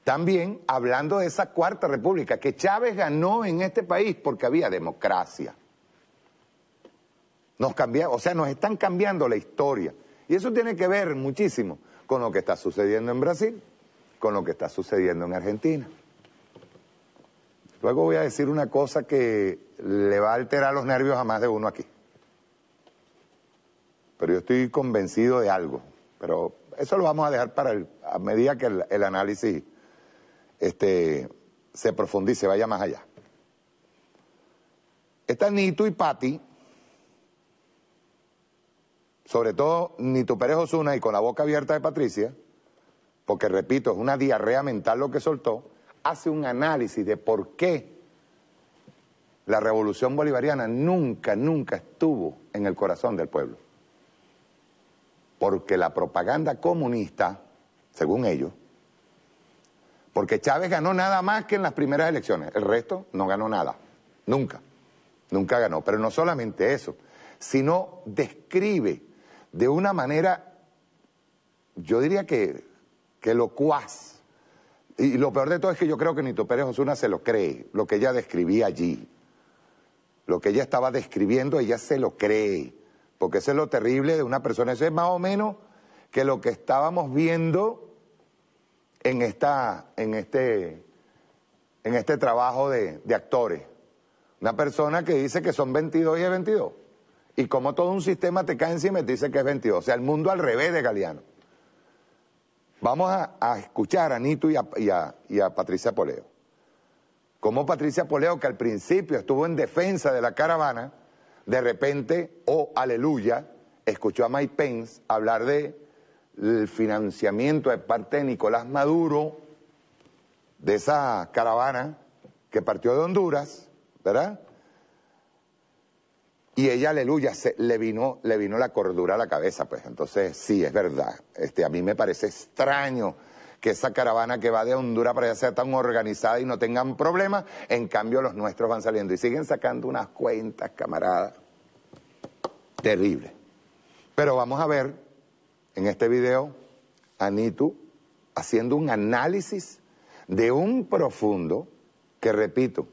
también hablando de esa Cuarta República, que Chávez ganó en este país porque había democracia. Nos están cambiando la historia. Y eso tiene que ver muchísimo con lo que está sucediendo en Brasil, con lo que está sucediendo en Argentina. Luego voy a decir una cosa que le va a alterar los nervios a más de uno aquí. Pero yo estoy convencido de algo. Pero eso lo vamos a dejar a medida que el análisis se profundice, vaya más allá. Está Nito y Pati, sobre todo Nito Pérez Osuna y con la boca abierta de Patricia, porque repito, es una diarrea mental lo que soltó, hace un análisis de por qué la revolución bolivariana nunca estuvo en el corazón del pueblo. Porque la propaganda comunista, según ellos, porque Chávez ganó nada más que en las primeras elecciones, el resto no ganó nada, nunca ganó. Pero no solamente eso, sino describe de una manera, yo diría que locuaz. Y lo peor de todo es que yo creo que Nito Pérez Osuna se lo cree, lo que ella describía allí. Lo que ella estaba describiendo, ella se lo cree. Porque eso es lo terrible de una persona. Eso es más o menos que lo que estábamos viendo en este trabajo de actores. Una persona que dice que son 22 y es 22. Y como todo un sistema te cae encima y te dice que es 22. O sea, el mundo al revés de Galeano. Vamos a escuchar a Nito y a Patricia Poleo. Como Patricia Poleo, que al principio estuvo en defensa de la caravana, de repente, aleluya, escuchó a Mike Pence hablar del financiamiento de parte de Nicolás Maduro, de esa caravana que partió de Honduras, ¿verdad? Y ella, aleluya, le vino la cordura a la cabeza, pues. Entonces, sí, es verdad. A mí me parece extraño que esa caravana que va de Honduras para allá sea tan organizada y no tengan problemas. En cambio, los nuestros van saliendo y siguen sacando unas cuentas, camaradas, terribles. Pero vamos a ver en este video a Nitu haciendo un análisis de un profundo que, repito,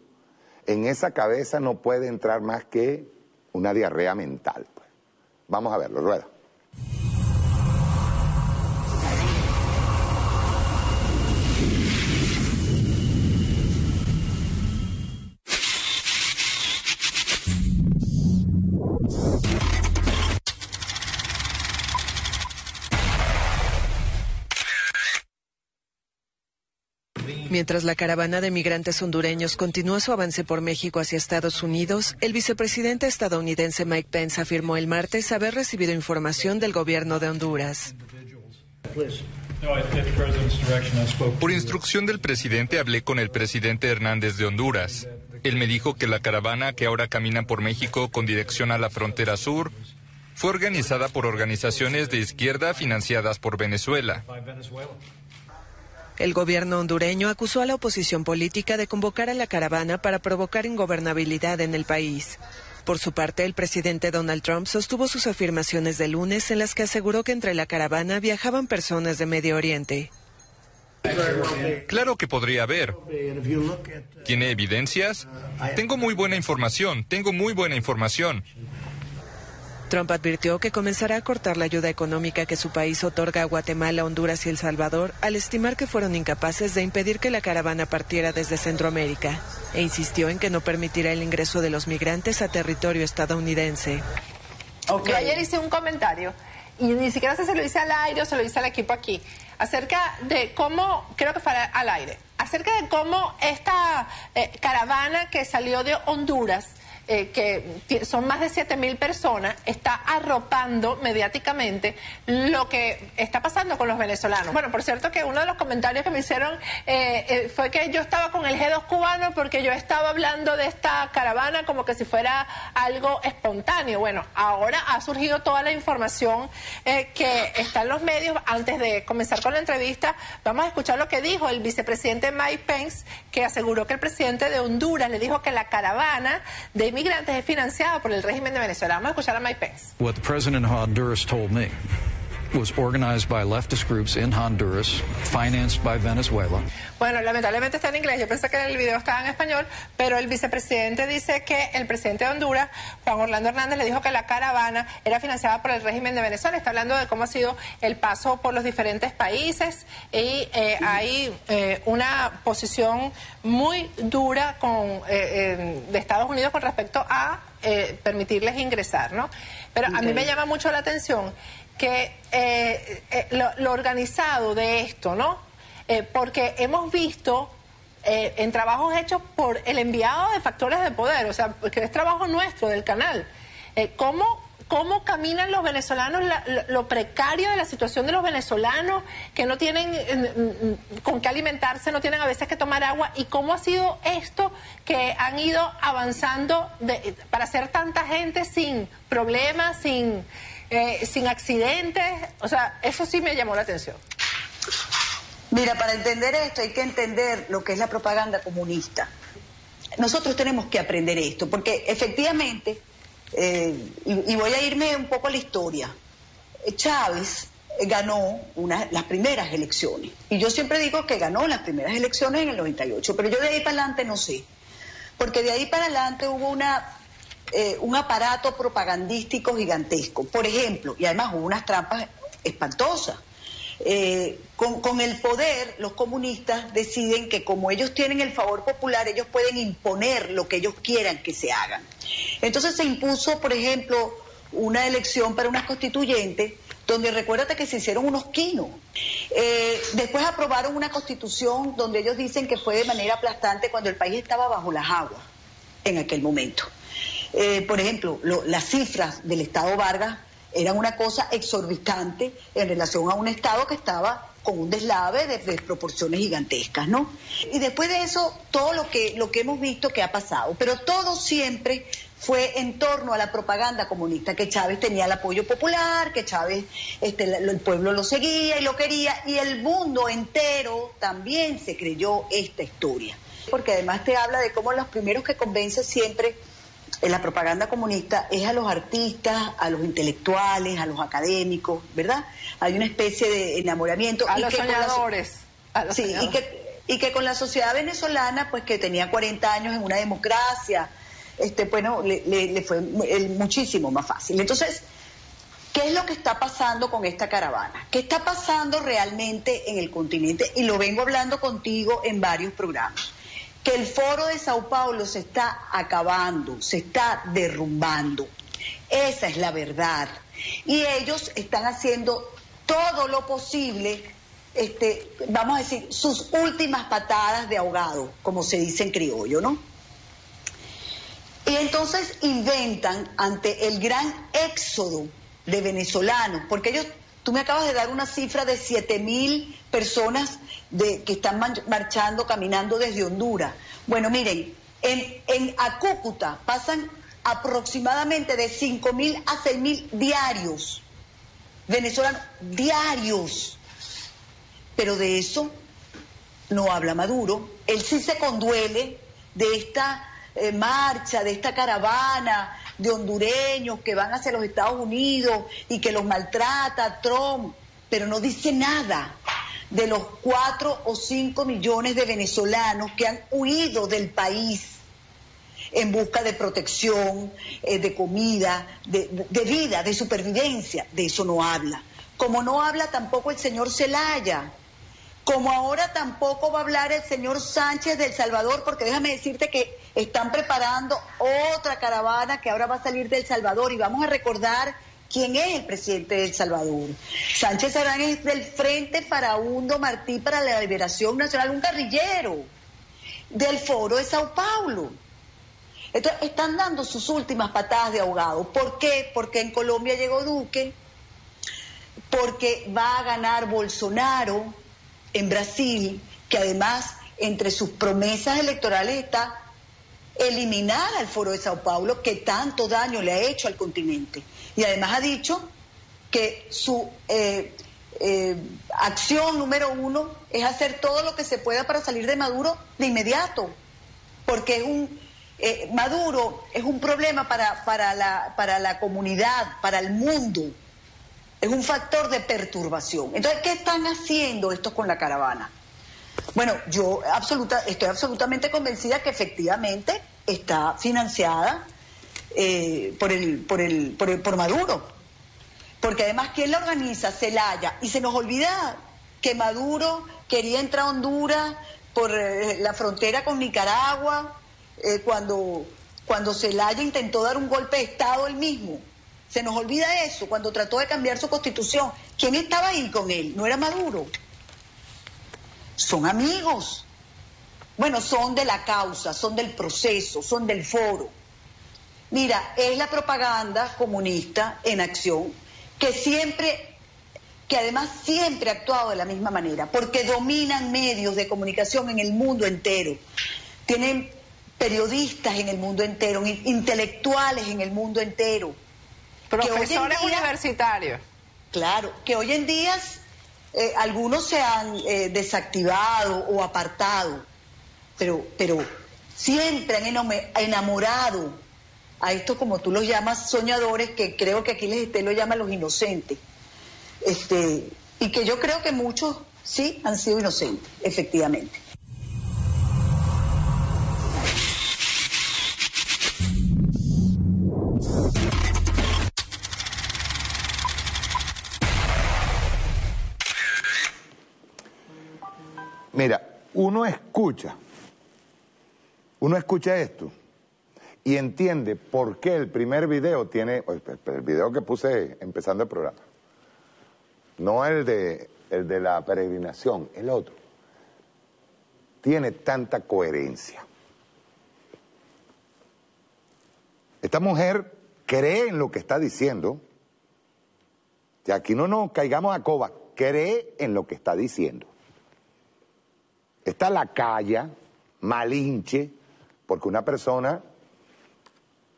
en esa cabeza no puede entrar más que una diarrea mental. Pues. Vamos a verlo, rueda. Mientras la caravana de migrantes hondureños continúa su avance por México hacia Estados Unidos, el vicepresidente estadounidense Mike Pence afirmó el martes haber recibido información del gobierno de Honduras. Por instrucción del presidente hablé con el presidente Hernández de Honduras. Él me dijo que la caravana que ahora camina por México con dirección a la frontera sur fue organizada por organizaciones de izquierda financiadas por Venezuela. El gobierno hondureño acusó a la oposición política de convocar a la caravana para provocar ingobernabilidad en el país. Por su parte, el presidente Donald Trump sostuvo sus afirmaciones de lunes en las que aseguró que entre la caravana viajaban personas de Medio Oriente. Claro que podría haber. ¿Tiene evidencias? Tengo muy buena información. Trump advirtió que comenzará a cortar la ayuda económica que su país otorga a Guatemala, Honduras y El Salvador al estimar que fueron incapaces de impedir que la caravana partiera desde Centroamérica, e insistió en que no permitirá el ingreso de los migrantes a territorio estadounidense. Yo ayer hice un comentario, y ni siquiera sé si lo hice al aire o se lo hice al equipo aquí, acerca de cómo, creo que fue al aire, acerca de cómo esta caravana que salió de Honduras, que son más de 7.000 personas, está arropando mediáticamente lo que está pasando con los venezolanos. Bueno, por cierto que uno de los comentarios que me hicieron fue que yo estaba con el G2 cubano porque yo estaba hablando de esta caravana como que si fuera algo espontáneo. Bueno, ahora ha surgido toda la información que está en los medios. Antes de comenzar con la entrevista, vamos a escuchar lo que dijo el vicepresidente Mike Pence, que aseguró que el presidente de Honduras le dijo que la caravana de inmigrantes es financiada por el régimen de Venezuela. Vamos a escuchar a Mike Pence. What the president of Honduras told me was organized by leftist groups in Honduras, financed by Venezuela. Bueno, lamentablemente está en inglés. Yo pensé que el video estaba en español, pero el vicepresidente dice que el presidente de Honduras, Juan Orlando Hernández, le dijo que la caravana era financiada por el régimen de Venezuela. Está hablando de cómo ha sido el paso por los diferentes países y hay una posición muy dura de Estados Unidos con respecto a permitirles ingresar, ¿no? Pero a mí me llama mucho la atención que lo organizado de esto, ¿no? Porque hemos visto en trabajos hechos por el enviado de Factores de Poder, o sea, que es trabajo nuestro, del canal, cómo caminan los venezolanos, lo precario de la situación de los venezolanos, que no tienen con qué alimentarse, no tienen a veces que tomar agua, y cómo ha sido esto que han ido avanzando para hacer tanta gente sin problemas, sin accidentes. O sea, eso sí me llamó la atención. Mira, para entender esto hay que entender lo que es la propaganda comunista. Nosotros tenemos que aprender esto, porque efectivamente, y voy a irme un poco a la historia, Chávez ganó las primeras elecciones, y yo siempre digo que ganó las primeras elecciones en el 98, pero yo de ahí para adelante no sé, porque de ahí para adelante hubo un aparato propagandístico gigantesco, por ejemplo, y además hubo unas trampas espantosas. Con el poder, los comunistas deciden que como ellos tienen el favor popular, ellos pueden imponer lo que ellos quieran que se hagan. Entonces se impuso, por ejemplo, una elección para unas constituyentes, donde recuérdate que se hicieron unos quinos. Después aprobaron una constitución donde ellos dicen que fue de manera aplastante cuando el país estaba bajo las aguas en aquel momento. Por ejemplo, las cifras del Estado Vargas eran una cosa exorbitante en relación a un Estado que estaba con un deslave de proporciones gigantescas, ¿no? Y después de eso, todo lo que hemos visto que ha pasado, pero todo siempre fue en torno a la propaganda comunista, que Chávez tenía el apoyo popular, que Chávez, el pueblo lo seguía y lo quería, y el mundo entero también se creyó esta historia. Porque además te habla de cómo los primeros que convence siempre en la propaganda comunista es a los artistas, a los intelectuales, a los académicos, ¿verdad? Hay una especie de enamoramiento. A los soñadores. Sí, y que con la sociedad venezolana, pues que tenía 40 años en una democracia, bueno, le fue muchísimo más fácil. Entonces, ¿qué es lo que está pasando con esta caravana? ¿Qué está pasando realmente en el continente? Y lo vengo hablando contigo en varios programas. Que el Foro de Sao Paulo se está acabando, se está derrumbando. Esa es la verdad. Y ellos están haciendo todo lo posible, vamos a decir, sus últimas patadas de ahogado, como se dice en criollo, ¿no? Y entonces inventan ante el gran éxodo de venezolanos, porque ellos, tú me acabas de dar una cifra de 7.000 personas que están marchando, caminando desde Honduras. Bueno, miren, a Cúcuta pasan aproximadamente de 5.000 a 6.000 diarios, venezolanos diarios, pero de eso no habla Maduro. Él sí se conduele de esta marcha, de esta caravana de hondureños que van hacia los Estados Unidos y que los maltrata Trump, pero no dice nada de los 4 o 5 millones de venezolanos que han huido del país en busca de protección, de comida, de vida, de supervivencia. De eso no habla. Como no habla tampoco el señor Zelaya, como ahora tampoco va a hablar el señor Sánchez de El Salvador, porque déjame decirte que están preparando otra caravana que ahora va a salir de El Salvador, y vamos a recordar quién es el presidente de El Salvador. Sánchez Arán es del Frente Farabundo Martí para la Liberación Nacional, un guerrillero del Foro de Sao Paulo. Entonces están dando sus últimas patadas de ahogado. ¿Por qué? Porque en Colombia llegó Duque, porque va a ganar Bolsonaro en Brasil, que además entre sus promesas electorales está eliminar al Foro de Sao Paulo, que tanto daño le ha hecho al continente. Y además ha dicho que su acción número 1 es hacer todo lo que se pueda para salir de Maduro de inmediato, porque Maduro es un problema para la comunidad, para el mundo. Es un factor de perturbación. Entonces, ¿qué están haciendo estos con la caravana? Bueno, yo estoy absolutamente convencida que efectivamente está financiada por Maduro. Porque además, ¿quién la organiza? Zelaya. Y se nos olvida que Maduro quería entrar a Honduras por la frontera con Nicaragua, cuando Zelaya intentó dar un golpe de Estado él mismo. Se nos olvida eso, cuando trató de cambiar su constitución. ¿Quién estaba ahí con él? No era Maduro. Son amigos. Bueno, son de la causa, son del proceso, son del foro. Mira, es la propaganda comunista en acción que además siempre ha actuado de la misma manera, porque dominan medios de comunicación en el mundo entero. Tienen periodistas en el mundo entero, intelectuales en el mundo entero. Profesores universitarios. Claro, que hoy en día algunos se han desactivado o apartado, pero siempre han enamorado a estos, como tú los llamas, soñadores, que creo que Aquiles Esté lo llama los inocentes. Y que yo creo que muchos sí han sido inocentes, efectivamente. Mira, uno escucha esto y entiende por qué el primer video tiene, el video que puse empezando el programa, no el de la peregrinación, el otro, tiene tanta coherencia. Esta mujer cree en lo que está diciendo, y aquí no nos caigamos a coba, cree en lo que está diciendo. Está la calla, malinche, porque una persona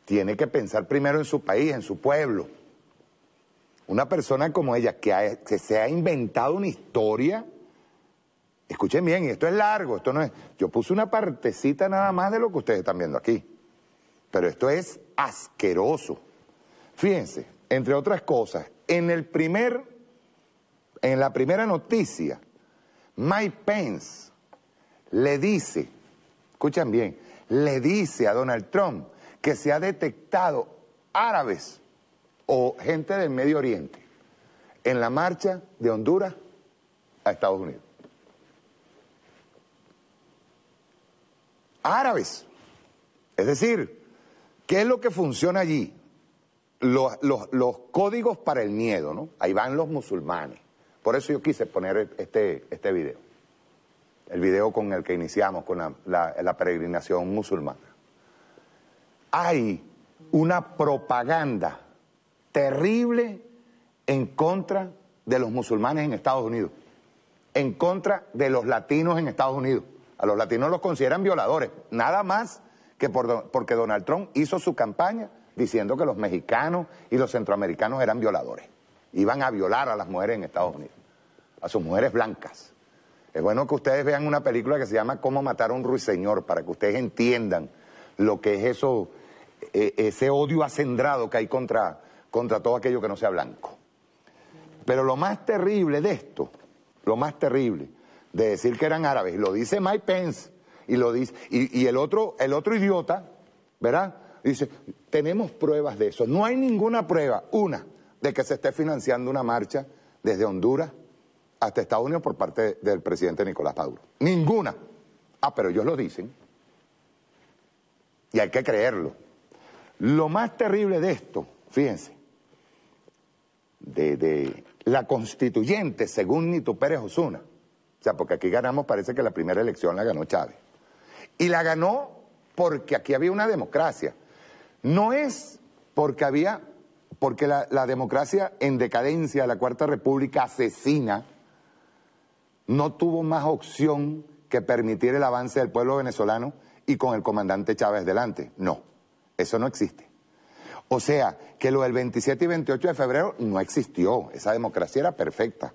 tiene que pensar primero en su país, en su pueblo. Una persona como ella que se ha inventado una historia, escuchen bien, y esto es largo, esto no es, yo puse una partecita nada más de lo que ustedes están viendo aquí, pero esto es asqueroso. Fíjense, entre otras cosas, en la primera noticia, Mike Pence le dice, escuchen bien, le dice a Donald Trump que se ha detectado árabes o gente del Medio Oriente en la marcha de Honduras a Estados Unidos. Árabes. Es decir, ¿qué es lo que funciona allí? Los códigos para el miedo, ¿no? Ahí van los musulmanes. Por eso yo quise poner este video. El video con el que iniciamos, con la peregrinación musulmana. Hay una propaganda terrible en contra de los musulmanes en Estados Unidos, en contra de los latinos en Estados Unidos. A los latinos los consideran violadores, nada más que porque Donald Trump hizo su campaña diciendo que los mexicanos y los centroamericanos eran violadores. Iban a violar a las mujeres en Estados Unidos, a sus mujeres blancas. Es bueno que ustedes vean una película que se llama Cómo matar a un ruiseñor, para que ustedes entiendan lo que es eso, ese odio acendrado que hay contra todo aquello que no sea blanco. Pero lo más terrible de esto, lo más terrible de decir que eran árabes, y lo dice Mike Pence, y lo dice, y el otro idiota, ¿verdad? Dice, tenemos pruebas de eso. No hay ninguna prueba, una, de que se esté financiando una marcha desde Honduras hasta Estados Unidos por parte del presidente Nicolás Maduro. Ninguna. Ah, pero ellos lo dicen. Y hay que creerlo. Lo más terrible de esto, fíjense, de la constituyente, según Nito Pérez Osuna, o sea, porque aquí ganamos, parece que la primera elección la ganó Chávez. Y la ganó porque aquí había una democracia. No es porque la democracia en decadencia, la Cuarta República asesina, no tuvo más opción que permitir el avance del pueblo venezolano y con el comandante Chávez delante. No, eso no existe. O sea, que lo del 27 y 28 de febrero no existió. Esa democracia era perfecta,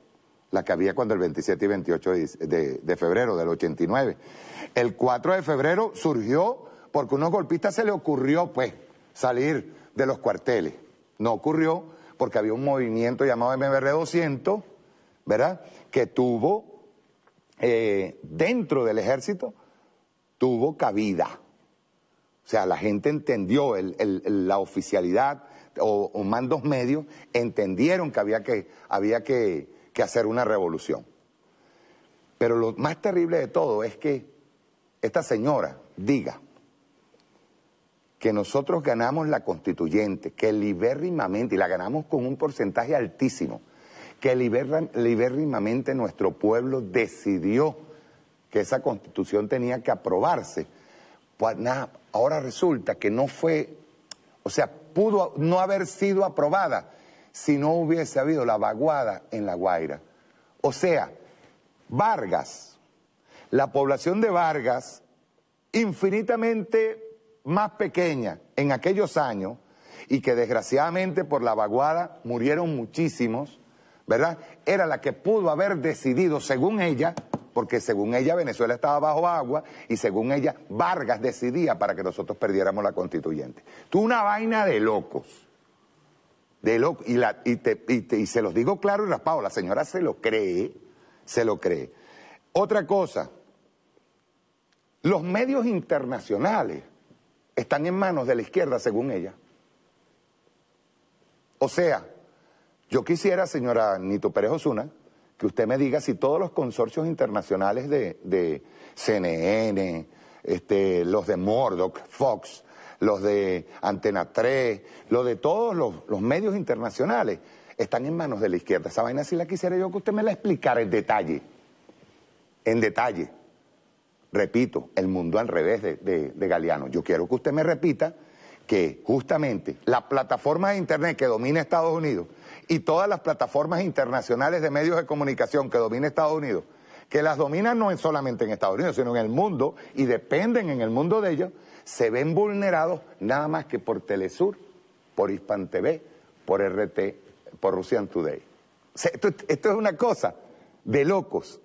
la que había cuando el 27 y 28 de febrero del 89. El 4 de febrero surgió porque a unos golpistas se le ocurrió, pues, salir de los cuarteles. No ocurrió porque había un movimiento llamado MBR 200, ¿verdad?, que tuvo, dentro del ejército, tuvo cabida. O sea, la gente entendió, la oficialidad o mandos medios entendieron que había que hacer una revolución. Pero lo más terrible de todo es que esta señora diga que nosotros ganamos la constituyente, que libérrimamente, y la ganamos con un porcentaje altísimo, que libérrimamente nuestro pueblo decidió que esa constitución tenía que aprobarse. Pues nada, ahora resulta que no fue, o sea, pudo no haber sido aprobada si no hubiese habido la vaguada en La Guaira. O sea, Vargas, la población de Vargas, infinitamente más pequeña en aquellos años, y que desgraciadamente por la vaguada murieron muchísimos, ¿verdad? Era la que pudo haber decidido, según ella, porque según ella Venezuela estaba bajo agua, y según ella Vargas decidía para que nosotros perdiéramos la constituyente. Tú, una vaina de locos. Y se los digo claro y raspado, la señora se lo cree. Otra cosa, los medios internacionales están en manos de la izquierda, según ella. O sea, yo quisiera, señora Nito Pérez Osuna, que usted me diga si todos los consorcios internacionales de CNN, los de Murdoch, Fox, los de Antena 3, los de todos los medios internacionales, están en manos de la izquierda. Esa vaina sí la quisiera yo que usted me la explicara en detalle. En detalle. Repito, el mundo al revés de Galeano. Yo quiero que usted me repita que justamente la plataforma de internet que domina Estados Unidos y todas las plataformas internacionales de medios de comunicación que domina Estados Unidos, que las dominan no es solamente en Estados Unidos, sino en el mundo, y dependen en el mundo de ellos, se ven vulnerados nada más que por Telesur, por Hispan TV, por RT, por Russian Today. O sea, esto es una cosa de locos,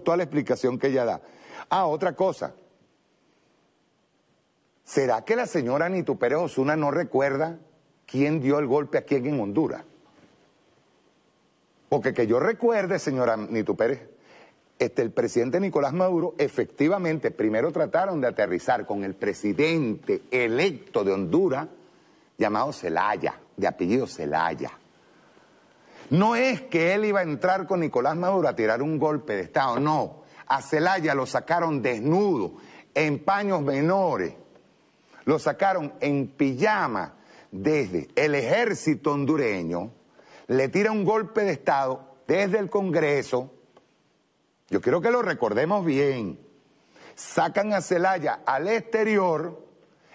toda la explicación que ella da. Ah, otra cosa. ¿Será que la señora Nitu Pérez Osuna no recuerda quién dio el golpe a quién en Honduras? Porque que yo recuerde, señora Nitu Pérez, el presidente Nicolás Maduro, efectivamente, primero trataron de aterrizar con el presidente electo de Honduras, llamado Zelaya, de apellido Zelaya. No es que él iba a entrar con Nicolás Maduro a tirar un golpe de Estado, no. A Zelaya lo sacaron desnudo, en paños menores, lo sacaron en pijama desde el ejército hondureño, le tira un golpe de Estado desde el Congreso. Yo quiero que lo recordemos bien. Sacan a Zelaya al exterior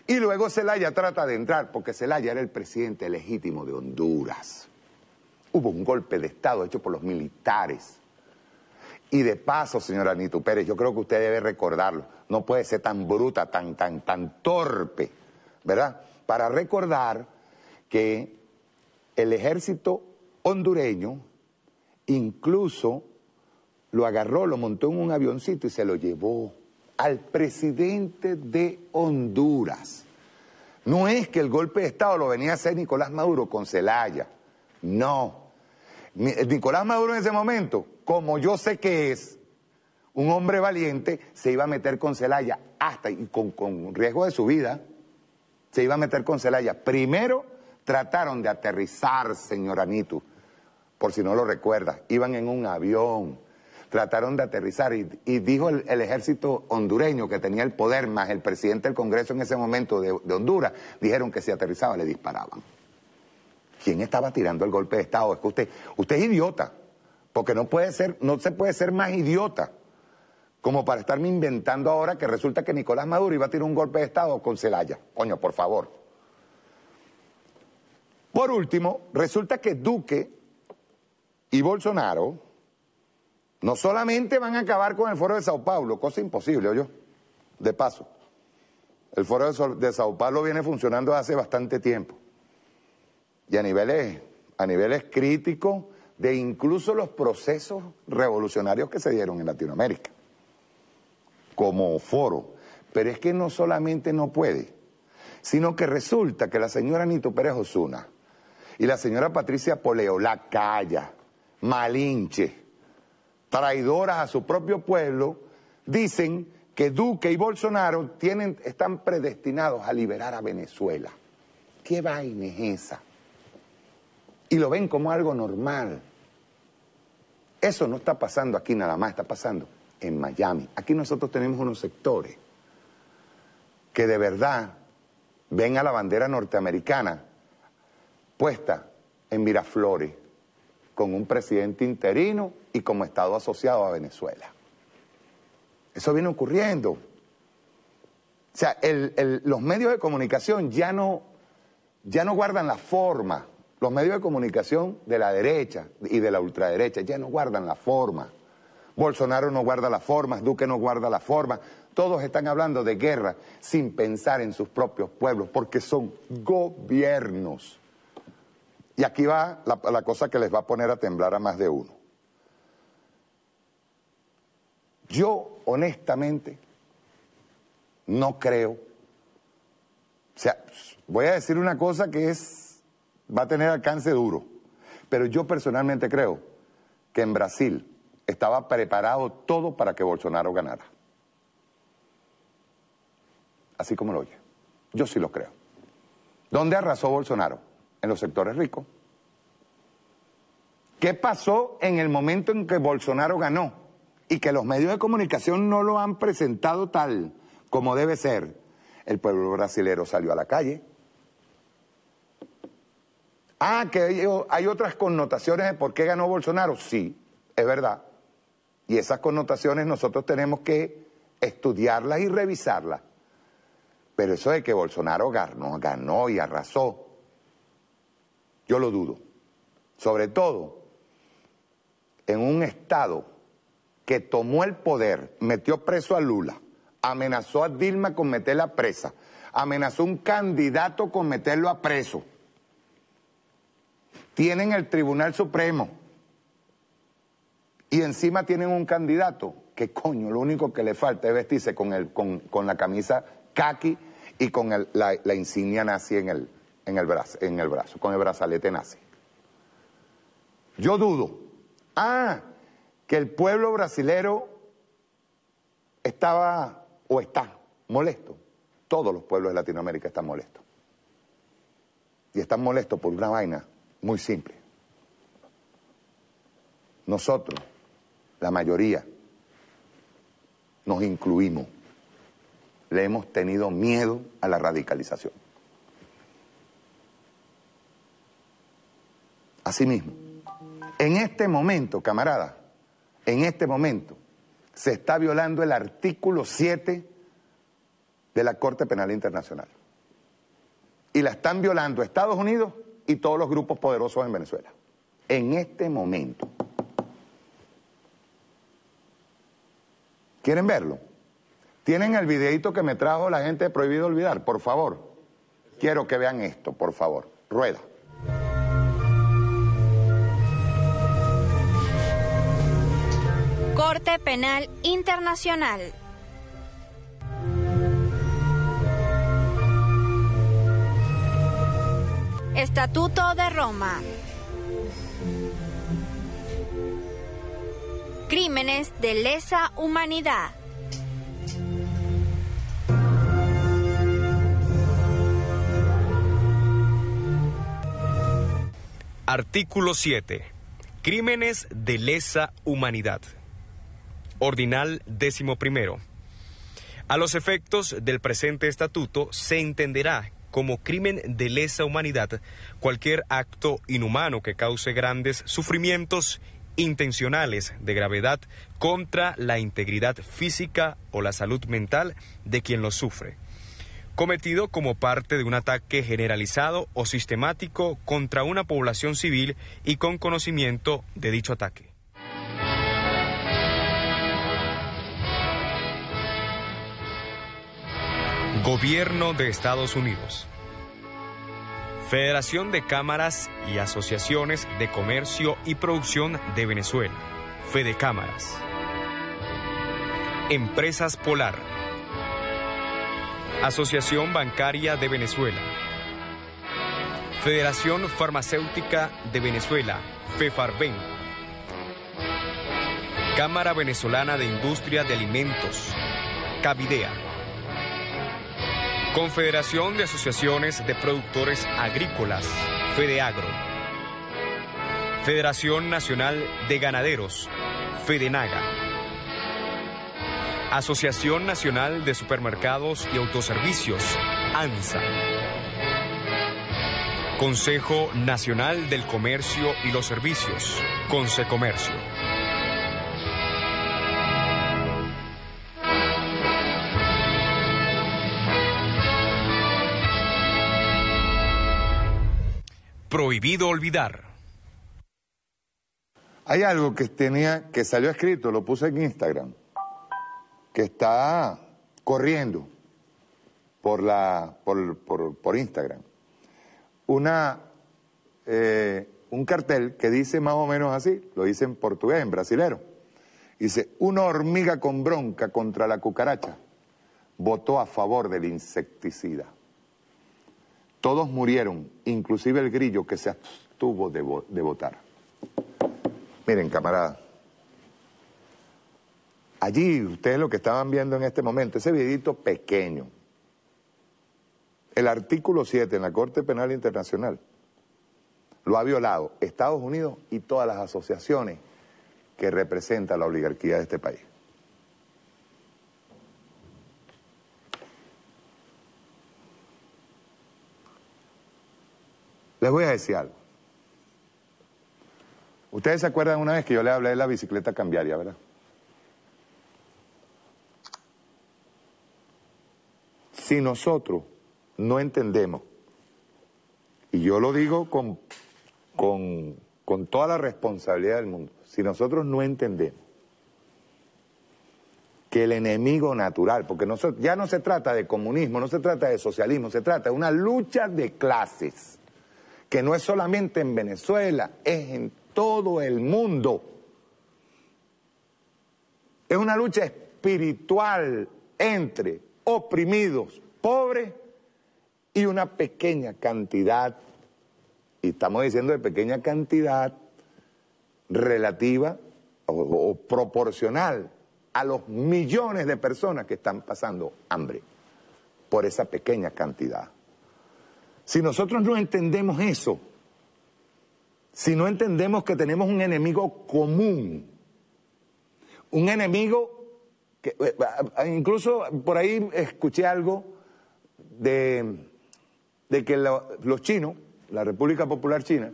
y luego Zelaya trata de entrar, porque Zelaya era el presidente legítimo de Honduras. Hubo un golpe de Estado hecho por los militares. Y de paso, señora Nitu Pérez, yo creo que usted debe recordarlo. No puede ser tan bruta, tan torpe, ¿verdad? Para recordar que el ejército hondureño incluso lo agarró, lo montó en un avioncito y se lo llevó al presidente de Honduras. No es que el golpe de Estado lo venía a hacer Nicolás Maduro con Zelaya, no. Nicolás Maduro en ese momento, como yo sé que es un hombre valiente, se iba a meter con Zelaya hasta, y con riesgo de su vida, se iba a meter con Zelaya. Primero trataron de aterrizar, señora Nitu, por si no lo recuerda, iban en un avión. Trataron de aterrizar y dijo el ejército hondureño que tenía el poder, más el presidente del Congreso en ese momento de Honduras, dijeron que si aterrizaba le disparaban. ¿Quién estaba tirando el golpe de Estado? Es que usted es idiota, porque no se puede ser más idiota como para estarme inventando ahora que resulta que Nicolás Maduro iba a tirar un golpe de Estado con Zelaya. Coño, por favor. Por último, resulta que Duque y Bolsonaro no solamente van a acabar con el Foro de Sao Paulo, cosa imposible, oye, de paso. El Foro de Sao Paulo viene funcionando hace bastante tiempo. Y a niveles críticos de incluso los procesos revolucionarios que se dieron en Latinoamérica, como foro. Pero es que no solamente no puede, sino que resulta que la señora Nitu Pérez Osuna y la señora Patricia Poleo, la calla, malinche, traidoras a su propio pueblo, dicen que Duque y Bolsonaro están predestinados a liberar a Venezuela. ¿Qué vaina es esa? Y lo ven como algo normal. Eso no está pasando aquí nada más, está pasando en Miami. Aquí nosotros tenemos unos sectores que de verdad ven a la bandera norteamericana puesta en Miraflores, con un presidente interino y como Estado asociado a Venezuela. Eso viene ocurriendo. O sea, los medios de comunicación ya no guardan la forma. Los medios de comunicación de la derecha y de la ultraderecha ya no guardan la forma. Bolsonaro no guarda las formas, Duque no guarda las formas. Todos están hablando de guerra sin pensar en sus propios pueblos, porque son gobiernos. Y aquí va la cosa que les va a poner a temblar a más de uno. Yo, honestamente, no creo. O sea, voy a decir una cosa que va a tener alcance duro, pero yo personalmente creo que en Brasil estaba preparado todo para que Bolsonaro ganara. Así como lo oye. Yo sí lo creo. ¿Dónde arrasó Bolsonaro? En los sectores ricos. ¿Qué pasó en el momento en que Bolsonaro ganó? Y que los medios de comunicación no lo han presentado tal como debe ser. El pueblo brasilero salió a la calle. Ah, que hay otras connotaciones de por qué ganó Bolsonaro. Sí, es verdad. Y esas connotaciones nosotros tenemos que estudiarlas y revisarlas. Pero eso de que Bolsonaro ganó y arrasó, yo lo dudo. Sobre todo en un estado que tomó el poder, metió preso a Lula, amenazó a Dilma con meterla presa, amenazó a un candidato con meterlo a preso. Tienen el Tribunal Supremo y encima tienen un candidato que, coño, lo único que le falta es vestirse con la camisa caqui y con la insignia nazi en el brazo, con el brazalete nazi. Yo dudo, que el pueblo brasilero estaba o está molesto. Todos los pueblos de Latinoamérica están molestos. Y están molestos por una vaina muy simple. Nosotros, la mayoría, nos incluimos. Le hemos tenido miedo a la radicalización. Asimismo, en este momento, camaradas, en este momento se está violando el artículo 7 de la Corte Penal Internacional. Y la están violando Estados Unidos y todos los grupos poderosos en Venezuela. En este momento. ¿Quieren verlo? ¿Tienen el videíto que me trajo la gente de Prohibido Olvidar? Por favor. Quiero que vean esto, por favor. Rueda. Corte Penal Internacional. Estatuto de Roma. Crímenes de lesa humanidad. Artículo 7. Crímenes de lesa humanidad. Ordinal 11. A los efectos del presente estatuto se entenderá como crimen de lesa humanidad cualquier acto inhumano que cause grandes sufrimientos intencionales de gravedad contra la integridad física o la salud mental de quien lo sufre, cometido como parte de un ataque generalizado o sistemático contra una población civil y con conocimiento de dicho ataque. Gobierno de Estados Unidos. Federación de Cámaras y Asociaciones de Comercio y Producción de Venezuela, Fedecámaras. Empresas Polar. Asociación Bancaria de Venezuela. Federación Farmacéutica de Venezuela, FEFARVEN. Cámara Venezolana de Industria de Alimentos, Cavidea. Confederación de Asociaciones de Productores Agrícolas, FEDEAGRO. Federación Nacional de Ganaderos, FEDENAGA. Asociación Nacional de Supermercados y Autoservicios, ANSA. Consejo Nacional del Comercio y los Servicios, Consecomercio. Prohibido olvidar. Hay algo que salió escrito, lo puse en Instagram, que está corriendo por Instagram. Un cartel que dice más o menos así, lo dice en portugués, en brasilero. Dice, una hormiga con bronca contra la cucaracha votó a favor del insecticida. Todos murieron, inclusive el grillo que se abstuvo de votar. Miren, camaradas, allí ustedes lo que estaban viendo en este momento, ese videito pequeño, el artículo 7 en la Corte Penal Internacional lo ha violado Estados Unidos y todas las asociaciones que representan la oligarquía de este país. Les voy a decir algo. Ustedes se acuerdan una vez que yo les hablé de la bicicleta cambiaria, ¿verdad? Si nosotros no entendemos, y yo lo digo con toda la responsabilidad del mundo, si nosotros no entendemos que el enemigo natural, porque ya no se trata de comunismo, no se trata de socialismo, se trata de una lucha de clases, que no es solamente en Venezuela, es en todo el mundo. Es una lucha espiritual entre oprimidos, pobres y una pequeña cantidad, y estamos diciendo de pequeña cantidad relativa o proporcional a los millones de personas que están pasando hambre por esa pequeña cantidad. Si nosotros no entendemos eso, si no entendemos que tenemos un enemigo común, un enemigo que incluso por ahí escuché algo de que los chinos, la República Popular China,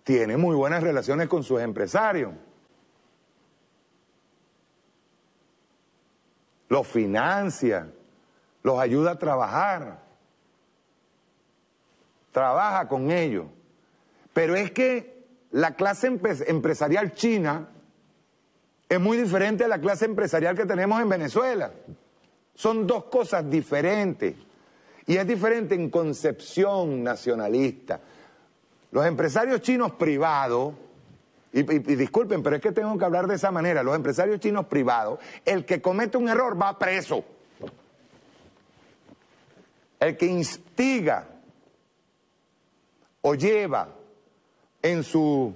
tiene muy buenas relaciones con sus empresarios. Los financia, los ayuda a trabajar, trabaja con ellos. Pero es que la clase empresarial china es muy diferente a la clase empresarial que tenemos en Venezuela. Son dos cosas diferentes. Y es diferente en concepción nacionalista. Los empresarios chinos privados, y disculpen, pero es que tengo que hablar de esa manera, los empresarios chinos privados, el que comete un error va preso. El que instiga o lleva en su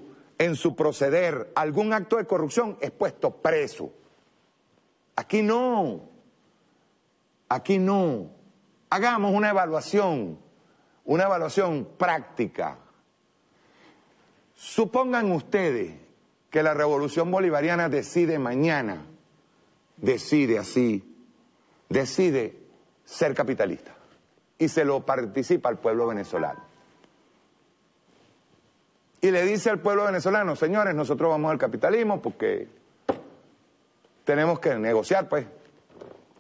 proceder algún acto de corrupción es puesto preso. Aquí no. Aquí no. Hagamos una evaluación práctica. Supongan ustedes que la revolución bolivariana decide mañana, decide ser capitalista y se lo participa al pueblo venezolano. Y le dice al pueblo venezolano, señores, nosotros vamos al capitalismo porque tenemos que negociar, pues.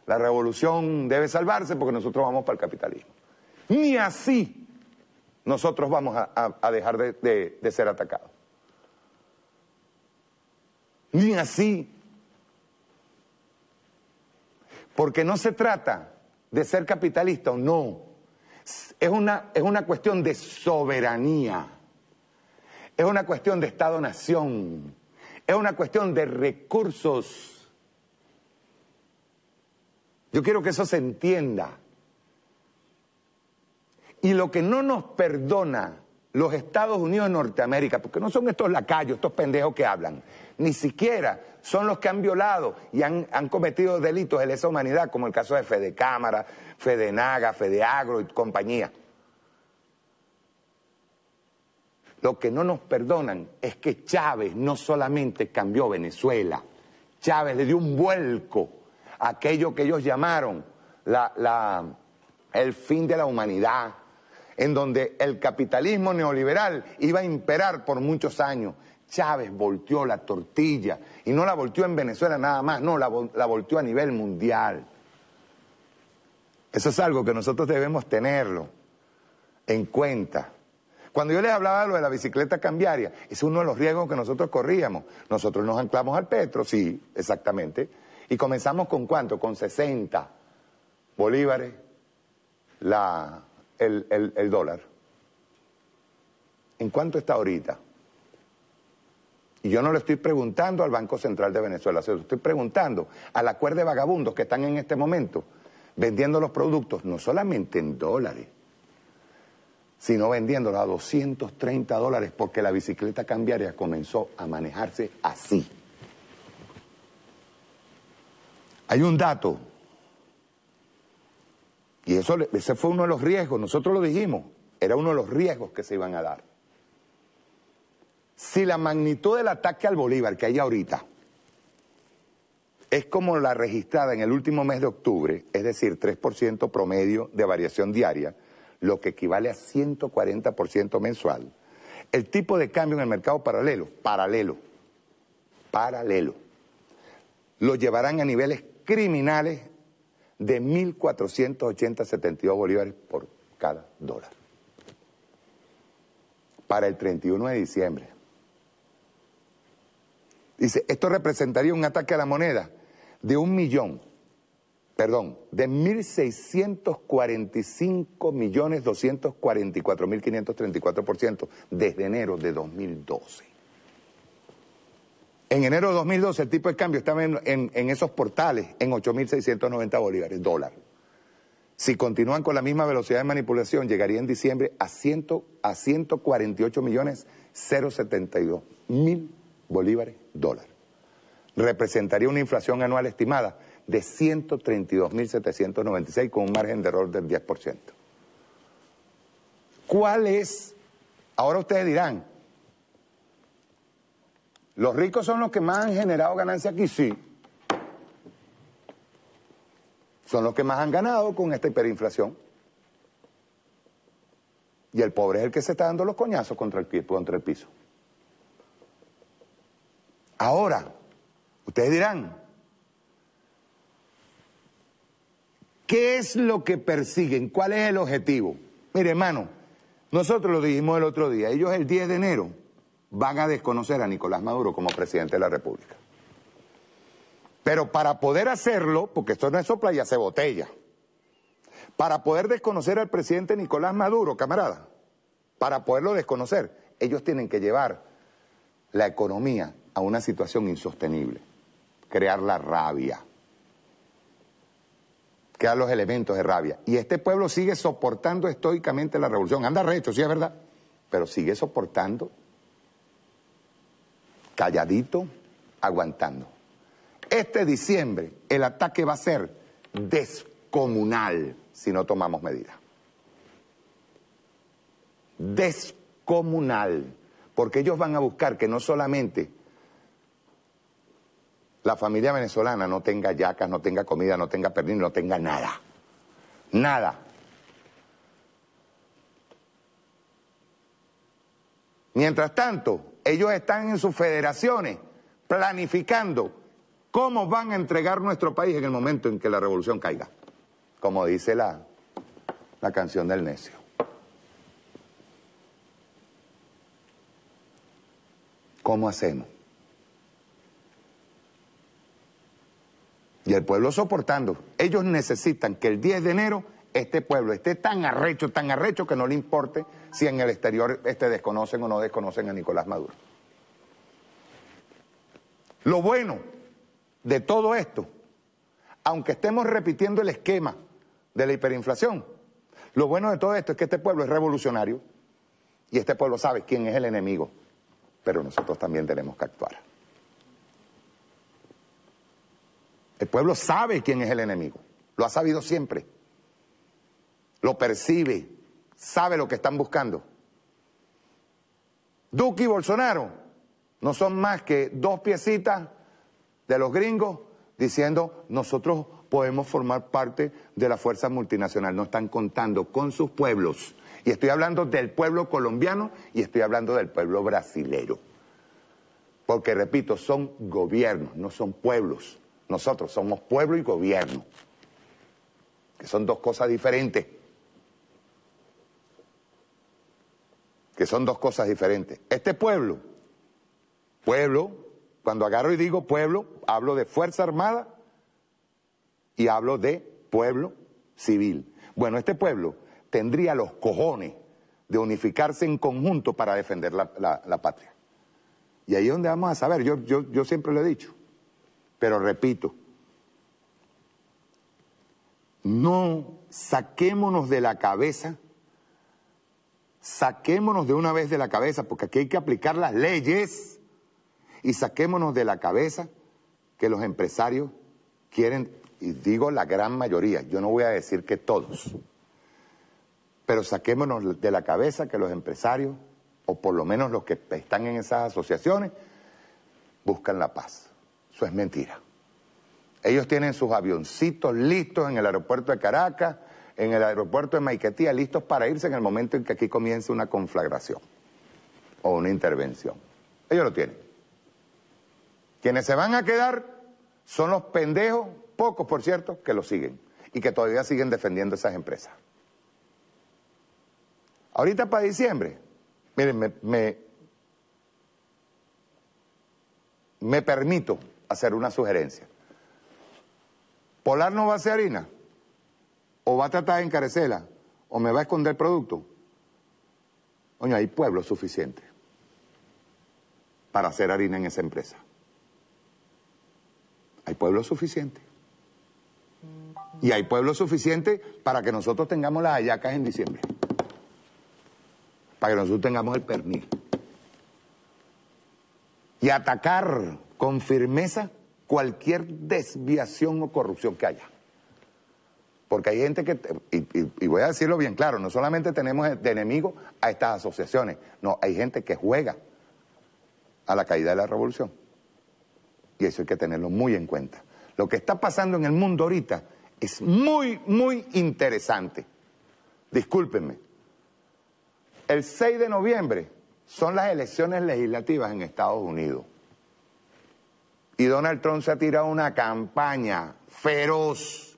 La revolución debe salvarse porque nosotros vamos para el capitalismo. Ni así nosotros vamos a dejar de ser atacados. Ni así. Porque no se trata de ser capitalista o no. Es una cuestión de soberanía. Es una cuestión de Estado-nación. Es una cuestión de recursos. Yo quiero que eso se entienda. Y lo que no nos perdona los Estados Unidos de Norteamérica, porque no son estos lacayos, estos pendejos que hablan, ni siquiera son los que han violado y han cometido delitos de lesa humanidad, como el caso de Fede Cámara, Fede Naga, Fede Agro y compañía. Lo que no nos perdonan es que Chávez no solamente cambió Venezuela, Chávez le dio un vuelco a aquello que ellos llamaron el fin de la humanidad, en donde el capitalismo neoliberal iba a imperar por muchos años. Chávez volteó la tortilla, y no la volteó en Venezuela nada más, no, la volteó a nivel mundial. Eso es algo que nosotros debemos tenerlo en cuenta. Cuando yo les hablaba de lo de la bicicleta cambiaria, es uno de los riesgos que nosotros corríamos. Nosotros nos anclamos al petro, sí, exactamente, y comenzamos con ¿cuánto? Con 60 bolívares el dólar. ¿En cuánto está ahorita? Y yo no le estoy preguntando al Banco Central de Venezuela, se lo estoy preguntando a la cuerda de vagabundos que están en este momento vendiendo los productos, no solamente en dólares, sino vendiéndolos a $230 porque la bicicleta cambiaria comenzó a manejarse así. Hay un dato, y ese fue uno de los riesgos, nosotros lo dijimos, era uno de los riesgos que se iban a dar. Si la magnitud del ataque al Bolívar que hay ahorita es como la registrada en el último mes de octubre, es decir, 3% promedio de variación diaria, lo que equivale a 140% mensual, el tipo de cambio en el mercado paralelo, lo llevarán a niveles criminales de 1.480,72 bolívares por cada dólar. Para el 31 de diciembre. Dice, esto representaría un ataque a la moneda de 1.645.244.534% desde enero de 2012. En enero de 2012 el tipo de cambio estaba en esos portales en 8.690 bolívares, dólar. Si continúan con la misma velocidad de manipulación, llegaría en diciembre a 148.072.000 bolívares, dólar. Representaría una inflación anual estimada de 132.796 con un margen de error del 10%. ¿Cuál es? Ahora ustedes dirán, ¿los ricos son los que más han generado ganancia aquí? Sí. Son los que más han ganado con esta hiperinflación. Y el pobre es el que se está dando los coñazos contra el piso. Ahora, ustedes dirán, ¿qué es lo que persiguen? ¿Cuál es el objetivo? Mire, hermano, nosotros lo dijimos el otro día, ellos el 10 de enero van a desconocer a Nicolás Maduro como presidente de la República. Pero para poder hacerlo, porque esto no es sopla y hace botella, para poder desconocer al presidente Nicolás Maduro, camarada, para poderlo desconocer, ellos tienen que llevar la economía a una situación insostenible, crear la rabia, crear los elementos de rabia. Y este pueblo sigue soportando estoicamente la revolución. Anda recho, sí es verdad, pero sigue soportando, calladito, aguantando. Este diciembre el ataque va a ser descomunal si no tomamos medidas. Descomunal, porque ellos van a buscar que no solamente la familia venezolana no tenga yacas, no tenga comida, no tenga pernil, no tenga nada. Nada. Mientras tanto, ellos están en sus federaciones planificando cómo van a entregar nuestro país en el momento en que la revolución caiga. Como dice la canción del necio. ¿Cómo hacemos? Y el pueblo soportando. Ellos necesitan que el 10 de enero este pueblo esté tan arrecho que no le importe si en el exterior desconocen o no desconocen a Nicolás Maduro. Lo bueno de todo esto, aunque estemos repitiendo el esquema de la hiperinflación, lo bueno de todo esto es que este pueblo es revolucionario y este pueblo sabe quién es el enemigo, pero nosotros también tenemos que actuar. El pueblo sabe quién es el enemigo, lo ha sabido siempre, lo percibe, sabe lo que están buscando. Duque y Bolsonaro no son más que dos piecitas de los gringos diciendo nosotros podemos formar parte de la fuerza multinacional. No están contando con sus pueblos. Y estoy hablando del pueblo colombiano y estoy hablando del pueblo brasilero. Porque, repito, son gobiernos, no son pueblos. Nosotros somos pueblo y gobierno, que son dos cosas diferentes. Este pueblo, cuando agarro y digo pueblo, hablo de Fuerza Armada y hablo de pueblo civil. Bueno, este pueblo tendría los cojones de unificarse en conjunto para defender la patria. Y ahí es donde vamos a saber, yo siempre lo he dicho, pero repito, no saquémonos de la cabeza, saquémonos de una vez de la cabeza, porque aquí hay que aplicar las leyes, y saquémonos de la cabeza que los empresarios quieren, y digo la gran mayoría, yo no voy a decir que todos, pero saquémonos de la cabeza que los empresarios, o por lo menos los que están en esas asociaciones, buscan la paz. Eso es mentira. Ellos tienen sus avioncitos listos en el aeropuerto de Caracas, en el aeropuerto de Maiquetía, listos para irse en el momento en que aquí comience una conflagración o una intervención. Ellos lo tienen. Quienes se van a quedar son los pendejos, pocos por cierto, que lo siguen y que todavía siguen defendiendo esas empresas. Ahorita para diciembre, miren, me permito hacer una sugerencia. Polar no va a hacer harina, o va a tratar de encarecerla, o me va a esconder producto. Coño, hay pueblo suficiente para hacer harina en esa empresa. Hay pueblo suficiente. Y hay pueblo suficiente para que nosotros tengamos las hallacas en diciembre. Para que nosotros tengamos el pernil. Y atacar con firmeza cualquier desviación o corrupción que haya. Porque hay gente que, y voy a decirlo bien claro, no solamente tenemos de enemigos a estas asociaciones, no, hay gente que juega a la caída de la revolución. Y eso hay que tenerlo muy en cuenta. Lo que está pasando en el mundo ahorita es muy, muy interesante. Discúlpenme. El 6 de noviembre son las elecciones legislativas en Estados Unidos. Y Donald Trump se ha tirado una campaña feroz,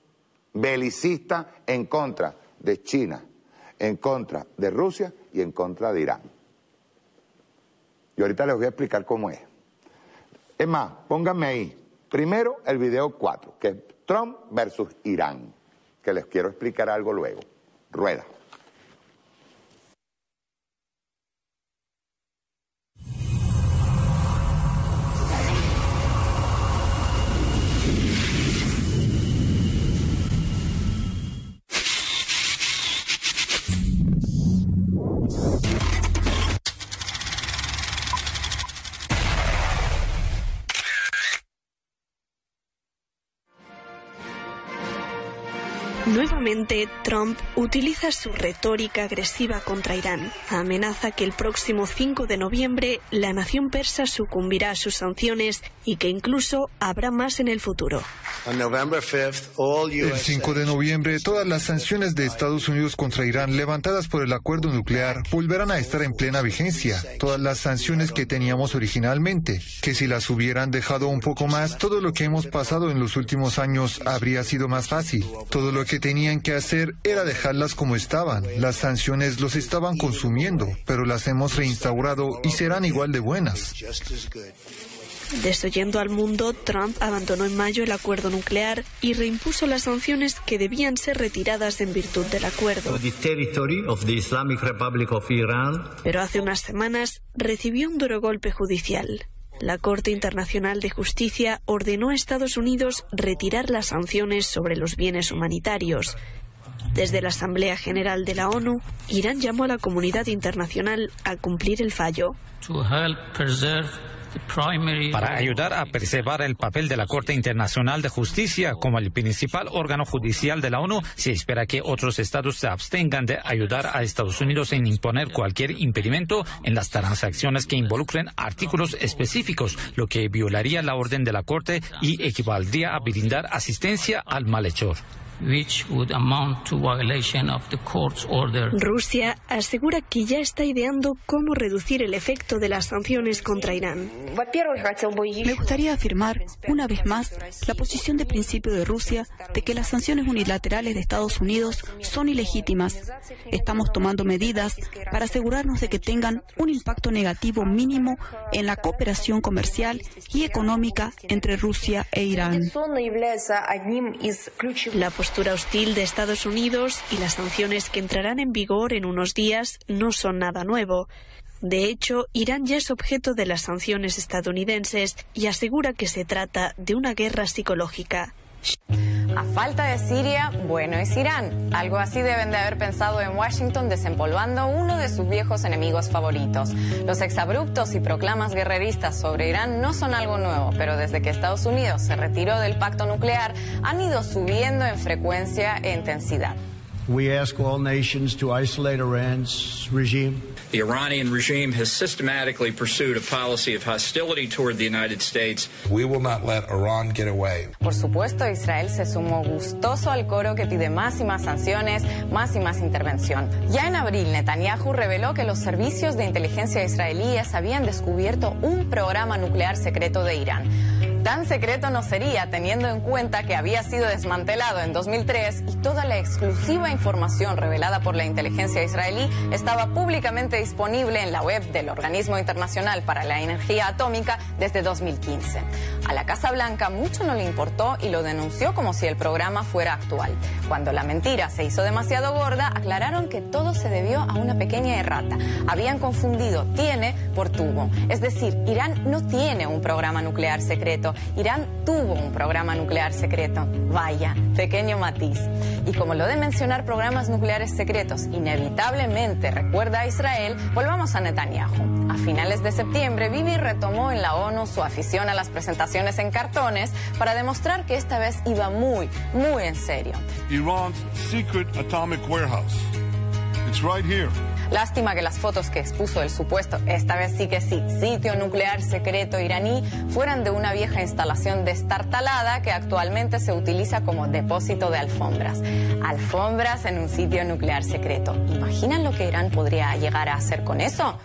belicista, en contra de China, en contra de Rusia y en contra de Irán. Y ahorita les voy a explicar cómo es. Es más, pónganme ahí, primero el video 4, que es Trump versus Irán, que les quiero explicar algo luego. Rueda. Nuevamente, Trump utiliza su retórica agresiva contra Irán. Amenaza que el próximo 5 de noviembre la nación persa sucumbirá a sus sanciones y que incluso habrá más en el futuro. El 5 de noviembre, todas las sanciones de Estados Unidos contra Irán levantadas por el acuerdo nuclear volverán a estar en plena vigencia. Todas las sanciones que teníamos originalmente, que si las hubieran dejado un poco más, todo lo que hemos pasado en los últimos años habría sido más fácil. Todo lo que tenían que hacer era dejarlas como estaban. Las sanciones los estaban consumiendo, pero las hemos reinstaurado y serán igual de buenas. Desoyendo al mundo, Trump abandonó en mayo el acuerdo nuclear y reimpuso las sanciones que debían ser retiradas en virtud del acuerdo. Pero hace unas semanas recibió un duro golpe judicial. La Corte Internacional de Justicia ordenó a Estados Unidos retirar las sanciones sobre los bienes humanitarios. Desde la Asamblea General de la ONU, Irán llamó a la comunidad internacional a cumplir el fallo. Para ayudar a preservar el papel de la Corte Internacional de Justicia como el principal órgano judicial de la ONU, se espera que otros estados se abstengan de ayudar a Estados Unidos en imponer cualquier impedimento en las transacciones que involucren artículos específicos, lo que violaría la orden de la Corte y equivaldría a brindar asistencia al malhechor. Rusia asegura que ya está ideando cómo reducir el efecto de las sanciones contra Irán. Me gustaría afirmar, una vez más, la posición de principio de Rusia de que las sanciones unilaterales de Estados Unidos son ilegítimas. Estamos tomando medidas para asegurarnos de que tengan un impacto negativo mínimo en la cooperación comercial y económica entre Rusia e Irán. La postura hostil de Estados Unidos y las sanciones que entrarán en vigor en unos días no son nada nuevo. De hecho, Irán ya es objeto de las sanciones estadounidenses y asegura que se trata de una guerra psicológica. A falta de Siria, bueno es Irán. Algo así deben de haber pensado en Washington desempolvando uno de sus viejos enemigos favoritos. Los exabruptos y proclamas guerreristas sobre Irán no son algo nuevo, pero desde que Estados Unidos se retiró del pacto nuclear han ido subiendo en frecuencia e intensidad. We ask all nations to isolate Iran's regime. The Iranian regime has systematically pursued a policy of hostility toward the United States. We will not let Iran get away. Por supuesto, Israel se sumó gustoso al coro que pide más y más sanciones, más y más intervención. Ya en abril, Netanyahu reveló que los servicios de inteligencia israelíes habían descubierto un programa nuclear secreto de Irán. Tan secreto no sería, teniendo en cuenta que había sido desmantelado en 2003 y toda la exclusiva información revelada por la inteligencia israelí estaba públicamente disponible en la web del Organismo Internacional para la Energía Atómica desde 2015. A la Casa Blanca mucho no le importó y lo denunció como si el programa fuera actual. Cuando la mentira se hizo demasiado gorda, aclararon que todo se debió a una pequeña errata. Habían confundido tiene por tuvo. Es decir, Irán no tiene un programa nuclear secreto. Irán tuvo un programa nuclear secreto. Vaya, pequeño matiz. Y como lo de mencionar programas nucleares secretos inevitablemente recuerda a Israel, volvamos a Netanyahu. A finales de septiembre, Bibi retomó en la ONU su afición a las presentaciones en cartones para demostrar que esta vez iba muy en serio. Iran's secret atomic warehouse. It's right here. Lástima que las fotos que expuso el supuesto, esta vez sí que sí, sitio nuclear secreto iraní, fueran de una vieja instalación destartalada que actualmente se utiliza como depósito de alfombras. Alfombras en un sitio nuclear secreto. ¿Imaginan lo que Irán podría llegar a hacer con eso?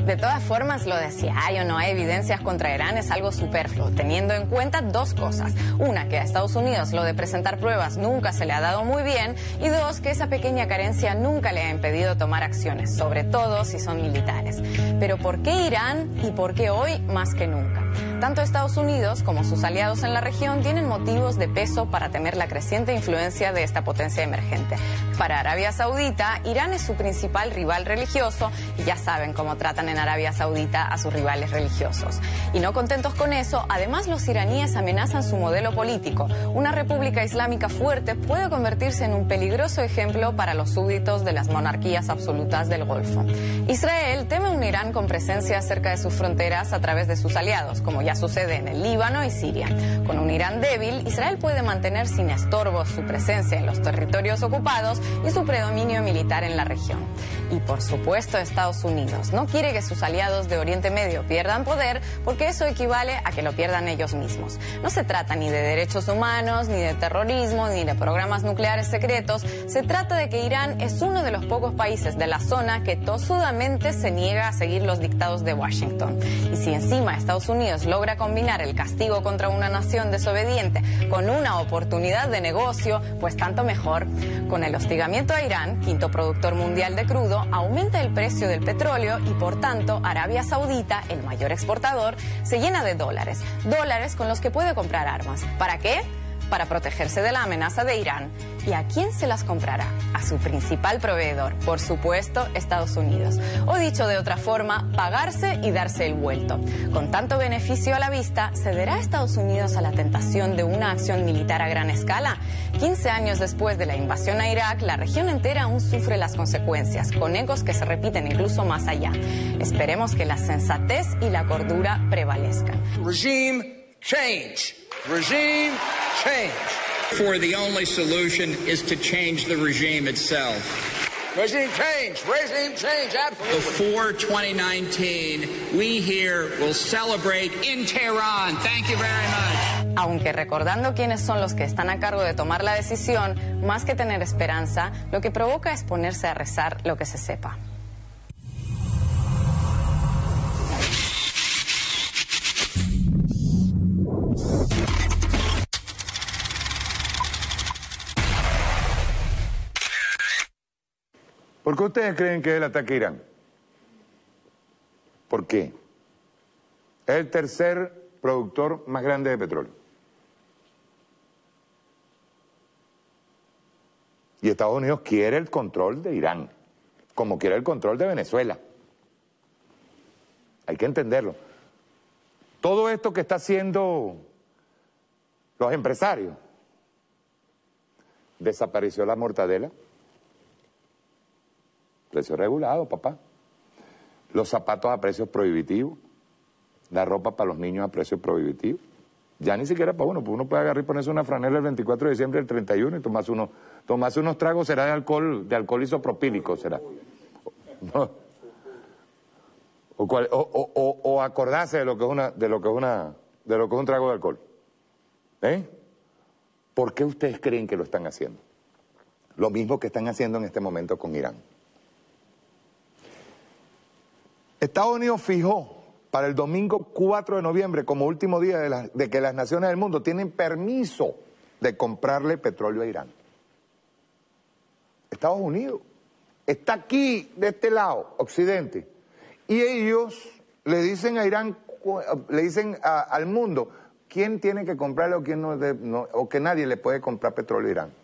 De todas formas, lo de si hay o no hay evidencias contra Irán es algo superfluo, teniendo en cuenta dos cosas. Una, que a Estados Unidos lo de presentar pruebas nunca se le ha dado muy bien, y dos, que esa pequeña carencia nunca le ha impedido tomar acciones, sobre todo si son militares. Pero ¿por qué Irán y por qué hoy más que nunca? Tanto Estados Unidos como sus aliados en la región tienen motivos de peso para temer la creciente influencia de esta potencia emergente. Para Arabia Saudita, Irán es su principal rival religioso y ya saben cómo tratan en Arabia Saudita a sus rivales religiosos. Y no contentos con eso, además los iraníes amenazan su modelo político. Una república islámica fuerte puede convertirse en un peligroso ejemplo para los súbditos de las monarquías absolutas del Golfo. Israel teme un Irán con presencia cerca de sus fronteras a través de sus aliados, como ya sucede en el Líbano y Siria. Con un Irán débil, Israel puede mantener sin estorbos su presencia en los territorios ocupados y su predominio militar en la región. Y por supuesto Estados Unidos no quiere que sus aliados de Oriente Medio pierdan poder, porque eso equivale a que lo pierdan ellos mismos. No se trata ni de derechos humanos, ni de terrorismo, ni de programas nucleares secretos. Se trata de que Irán es uno de los pocos países de la zona que tosudamente se niega a seguir los dictados de Washington. Y si encima Estados Unidos logra combinar el castigo contra una nación desobediente con una oportunidad de negocio, pues tanto mejor. Con el hostigamiento a Irán, quinto productor mundial de crudo, aumenta el precio del petróleo y por tanto Arabia Saudita, el mayor exportador, se llena de dólares con los que puede comprar armas. ¿Para qué? Para protegerse de la amenaza de Irán. ¿Y a quién se las comprará? A su principal proveedor, por supuesto, Estados Unidos. O dicho de otra forma, pagarse y darse el vuelto. Con tanto beneficio a la vista, ¿cederá Estados Unidos a la tentación de una acción militar a gran escala? 15 años después de la invasión a Irak, la región entera aún sufre las consecuencias, con ecos que se repiten incluso más allá. Esperemos que la sensatez y la cordura prevalezcan. Regime change. Regime change. For the only solution is to change the regime itself. Regime change, absolutely. Before 2019, we here will celebrate in Tehran. Thank you very much. Aunque recordando quiénes son los que están a cargo de tomar la decisión, más que tener esperanza, lo que provoca es ponerse a rezar lo que se sepa. ¿Por qué ustedes creen que es el ataque a Irán? ¿Por qué? Es el tercer productor más grande de petróleo. Y Estados Unidos quiere el control de Irán, como quiere el control de Venezuela. Hay que entenderlo. Todo esto que está haciendo los empresarios, desapareció la mortadela. Precio regulado, papá. Los zapatos a precios prohibitivos. La ropa para los niños a precios prohibitivos. Ya ni siquiera para uno, pues uno puede agarrar y ponerse una franela el 24 de diciembre, el 31 y tomarse unos tragos, será de alcohol isopropílico, será. No. O acordarse de lo que es un trago de alcohol. ¿Eh? ¿Por qué ustedes creen que lo están haciendo? Lo mismo que están haciendo en este momento con Irán. Estados Unidos fijó para el domingo 4 de noviembre como último día de que las naciones del mundo tienen permiso de comprarle petróleo a Irán. Estados Unidos está aquí, de este lado, Occidente, y ellos le dicen a Irán, le dicen al mundo, ¿quién tiene que comprarle o quién no, o que nadie le puede comprar petróleo a Irán?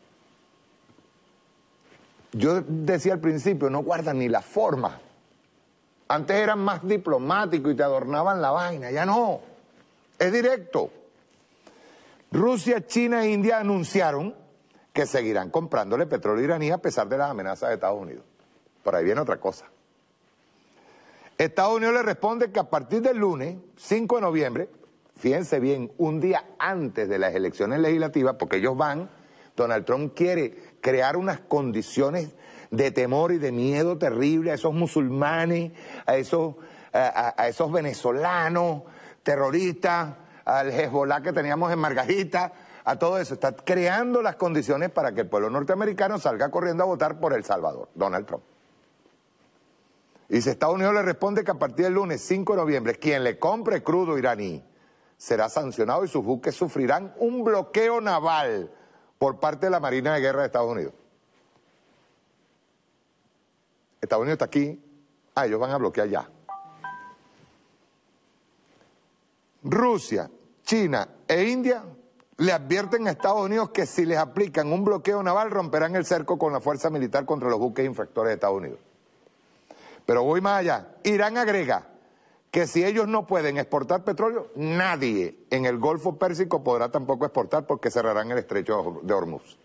Yo decía al principio, no guardan ni la forma. Antes eran más diplomáticos y te adornaban la vaina, ya no, es directo. Rusia, China e India anunciaron que seguirán comprándole petróleo iraní a pesar de las amenazas de Estados Unidos. Por ahí viene otra cosa. Estados Unidos le responde que a partir del lunes, 5 de noviembre, fíjense bien, un día antes de las elecciones legislativas, porque ellos van, Donald Trump quiere crear unas condiciones de temor y de miedo terrible a esos musulmanes, a esos venezolanos terroristas, al Hezbollah que teníamos en Margarita, a todo eso. Está creando las condiciones para que el pueblo norteamericano salga corriendo a votar por El Salvador, Donald Trump. Y si Estados Unidos le responde que a partir del lunes 5 de noviembre, quien le compre crudo iraní será sancionado y sus buques sufrirán un bloqueo naval por parte de la Marina de Guerra de Estados Unidos. Estados Unidos está aquí, ellos van a bloquear ya. Rusia, China e India le advierten a Estados Unidos que si les aplican un bloqueo naval romperán el cerco con la fuerza militar contra los buques infractores de Estados Unidos. Pero voy más allá. Irán agrega que si ellos no pueden exportar petróleo, nadie en el Golfo Pérsico podrá tampoco exportar porque cerrarán el estrecho de Hormuz.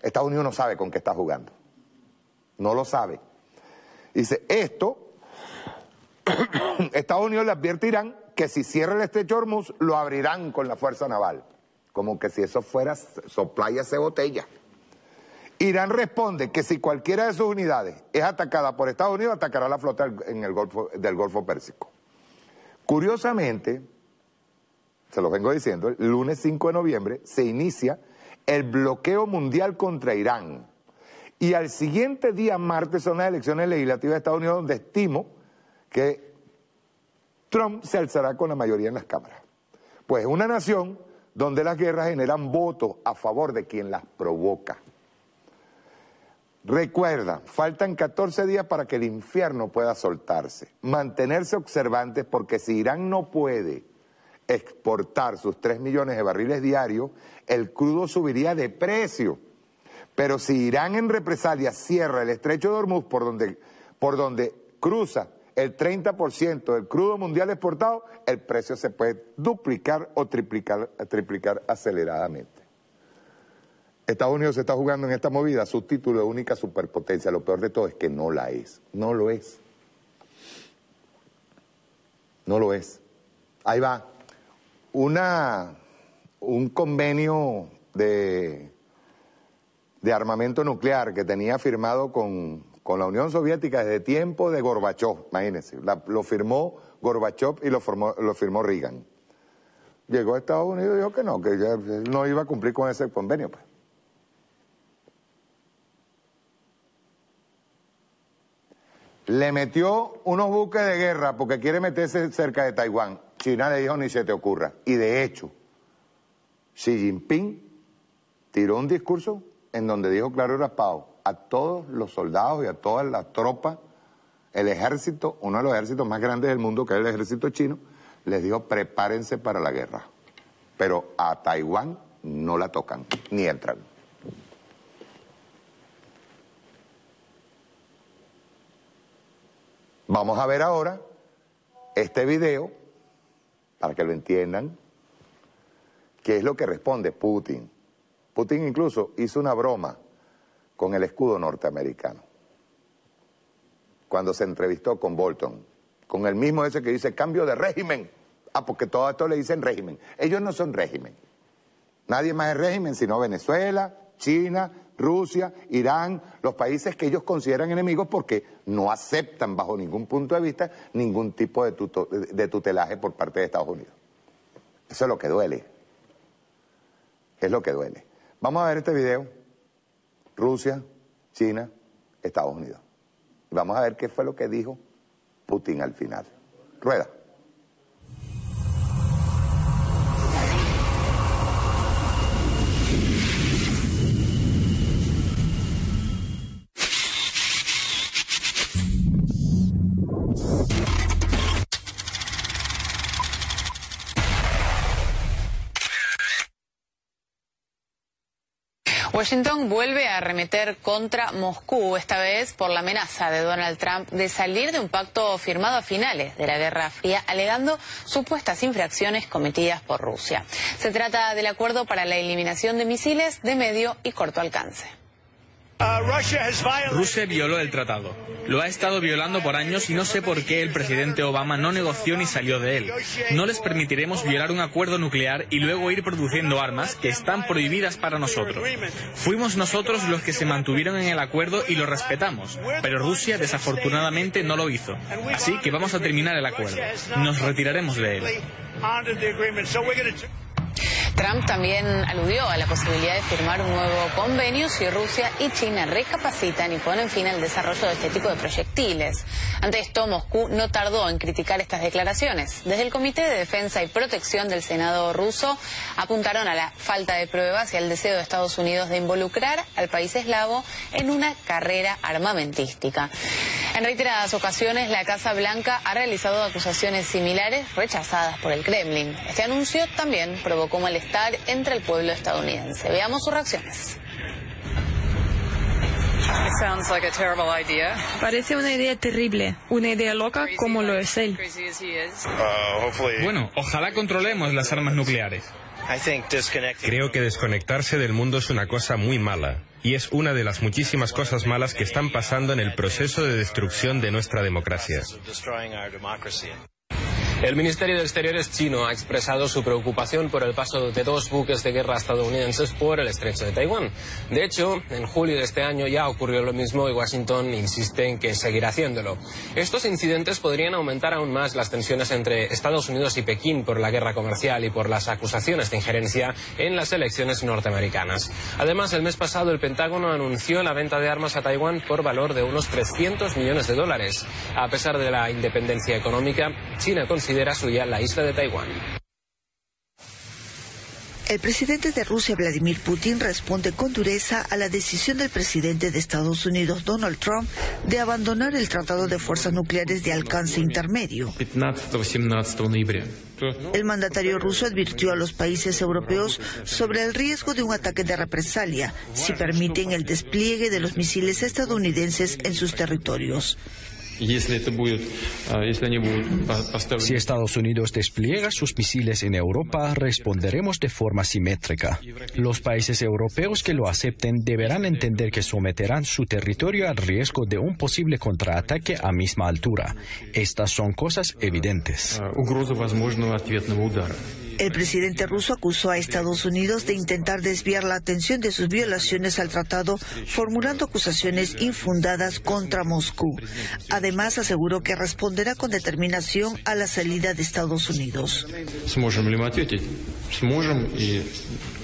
Estados Unidos no sabe con qué está jugando. No lo sabe. Dice, esto, Estados Unidos le advierte a Irán que si cierra el estrecho de Hormuz, lo abrirán con la fuerza naval. Como que si eso fuera soplar y hacer botella. Irán responde que si cualquiera de sus unidades es atacada por Estados Unidos, atacará la flota del Golfo Pérsico. Curiosamente, se lo vengo diciendo, el lunes 5 de noviembre se inicia el bloqueo mundial contra Irán. Y al siguiente día, martes, son las elecciones legislativas de Estados Unidos, donde estimo que Trump se alzará con la mayoría en las cámaras. Pues es una nación donde las guerras generan votos a favor de quien las provoca. Recuerda, faltan 14 días para que el infierno pueda soltarse. Mantenerse observantes porque si Irán no puede exportar sus 3 millones de barriles diarios, el crudo subiría de precio. Pero si Irán en represalia cierra el estrecho de Hormuz por donde cruza el 30% del crudo mundial exportado, el precio se puede duplicar o triplicar aceleradamente. Estados Unidos se está jugando en esta movida su título de única superpotencia. Lo peor de todo es que no la es. No lo es. No lo es. Ahí va. Un convenio de armamento nuclear que tenía firmado con la Unión Soviética desde tiempo de Gorbachev, imagínense. Lo firmó Gorbachev y lo firmó Reagan. Llegó a Estados Unidos y dijo que ya no iba a cumplir con ese convenio, pues. Le metió unos buques de guerra porque quiere meterse cerca de Taiwán. China le dijo ni se te ocurra. Y de hecho, Xi Jinping tiró un discurso en donde dijo claro y raspado a todos los soldados y a toda la tropa, el ejército, uno de los ejércitos más grandes del mundo, que es el ejército chino, les dijo prepárense para la guerra. Pero a Taiwán no la tocan, ni entran. Vamos a ver ahora este video, para que lo entiendan, qué es lo que responde Putin. Putin incluso hizo una broma con el escudo norteamericano, cuando se entrevistó con Bolton, con el mismo ese que dice cambio de régimen. Porque todo esto le dicen régimen. Ellos no son régimen. Nadie más es régimen sino Venezuela, China, Rusia, Irán, los países que ellos consideran enemigos porque no aceptan bajo ningún punto de vista ningún tipo de tutelaje por parte de Estados Unidos. Eso es lo que duele. Es lo que duele. Vamos a ver este video Rusia, China, Estados Unidos. Y vamos a ver qué fue lo que dijo Putin al final. Rueda. Washington vuelve a arremeter contra Moscú, esta vez por la amenaza de Donald Trump de salir de un pacto firmado a finales de la Guerra Fría, alegando supuestas infracciones cometidas por Rusia. Se trata del acuerdo para la eliminación de misiles de medio y corto alcance. Rusia violó el tratado. Lo ha estado violando por años y no sé por qué el presidente Obama no negoció ni salió de él. No les permitiremos violar un acuerdo nuclear y luego ir produciendo armas que están prohibidas para nosotros. Fuimos nosotros los que se mantuvieron en el acuerdo y lo respetamos, pero Rusia desafortunadamente no lo hizo. Así que vamos a terminar el acuerdo. Nos retiraremos de él. Trump también aludió a la posibilidad de firmar un nuevo convenio si Rusia y China recapacitan y ponen fin al desarrollo de este tipo de proyectiles. Ante esto, Moscú no tardó en criticar estas declaraciones. Desde el Comité de Defensa y Protección del Senado ruso apuntaron a la falta de pruebas y al deseo de Estados Unidos de involucrar al país eslavo en una carrera armamentística. En reiteradas ocasiones, la Casa Blanca ha realizado acusaciones similares rechazadas por el Kremlin. Este anuncio también provocó malestar entre el pueblo estadounidense. Veamos sus reacciones. Parece una idea terrible, una idea loca como lo es él. Bueno, ojalá controlemos las armas nucleares. Creo que desconectarse del mundo es una cosa muy mala, y es una de las muchísimas cosas malas que están pasando en el proceso de destrucción de nuestra democracia. El Ministerio de Exteriores chino ha expresado su preocupación por el paso de 2 buques de guerra estadounidenses por el estrecho de Taiwán. De hecho, en julio de este año ya ocurrió lo mismo y Washington insiste en que seguirá haciéndolo. Estos incidentes podrían aumentar aún más las tensiones entre Estados Unidos y Pekín por la guerra comercial y por las acusaciones de injerencia en las elecciones norteamericanas. Además, el mes pasado el Pentágono anunció la venta de armas a Taiwán por valor de unos $300 millones. A pesar de la independencia económica, China considera suya la isla de Taiwán. El presidente de Rusia, Vladimir Putin, responde con dureza a la decisión del presidente de Estados Unidos, Donald Trump, de abandonar el Tratado de Fuerzas Nucleares de Alcance Intermedio. El mandatario ruso advirtió a los países europeos sobre el riesgo de un ataque de represalia si permiten el despliegue de los misiles estadounidenses en sus territorios. Si Estados Unidos despliega sus misiles en Europa, responderemos de forma simétrica. Los países europeos que lo acepten deberán entender que someterán su territorio al riesgo de un posible contraataque a misma altura. Estas son cosas evidentes. El presidente ruso acusó a Estados Unidos de intentar desviar la atención de sus violaciones al tratado, formulando acusaciones infundadas contra Moscú. Además, aseguró que responderá con determinación a la salida de Estados Unidos.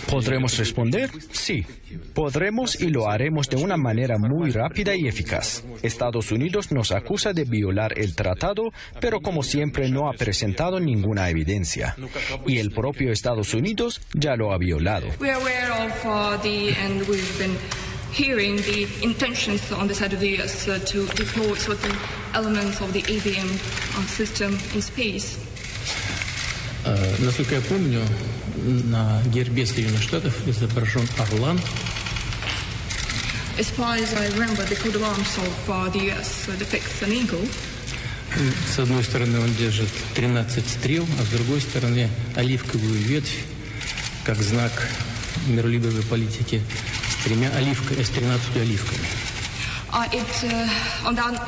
¿Podremos responder? Sí. Podremos y lo haremos de una manera muy rápida y eficaz. Estados Unidos nos acusa de violar el tratado, pero como siempre no ha presentado ninguna evidencia. Y el propio Estados Unidos ya lo ha violado. Hearing the intentions on the side of the US to deploy certain elements of the ABM system in space. Насколько я помню, на гербе Соединенных Штатов изображен орлан. As far as I remember, the coat of arms of the US depicts an eagle. С одной стороны он держит 13 стрел, а с другой стороны оливковую ветвь, как знак миролюбивой политики, с 13 оливками. On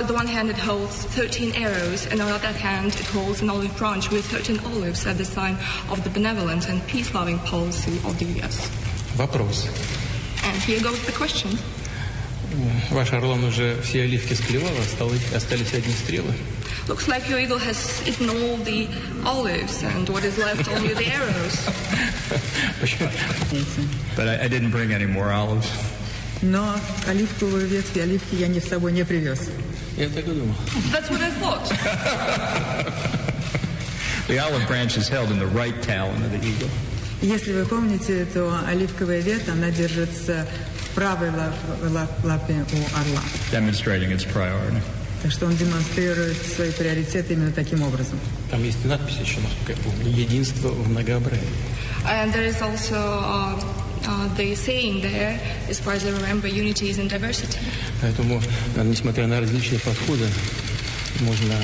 the one hand, it holds 13 arrows, and on the other hand, it holds an olive branch with 13 olives as the sign of the benevolent and peace-loving policy of the U.S. Вопрос. And here goes the question. Ваш орлан уже все оливки склевал, остались одни стрелы. Looks like your eagle has eaten all the olives, and what is left only the arrows. But I didn't bring any more olives. Но оливковые ветви, оливки я с собой не привез. Я так и думал. That's what I thought. The olive branch is held in the right talon of the eagle. Если вы помните, то оливковая ветвь, она держится в правой лапе у орла. Demonstrating its priority. Так что он демонстрирует свои приоритеты именно таким образом. Там есть надпись еще, насколько я помню, «Единство в многообразии». And there is also the saying there, as far as I remember, unity is in diversity. Поэтому, несмотря на различные подходы, можно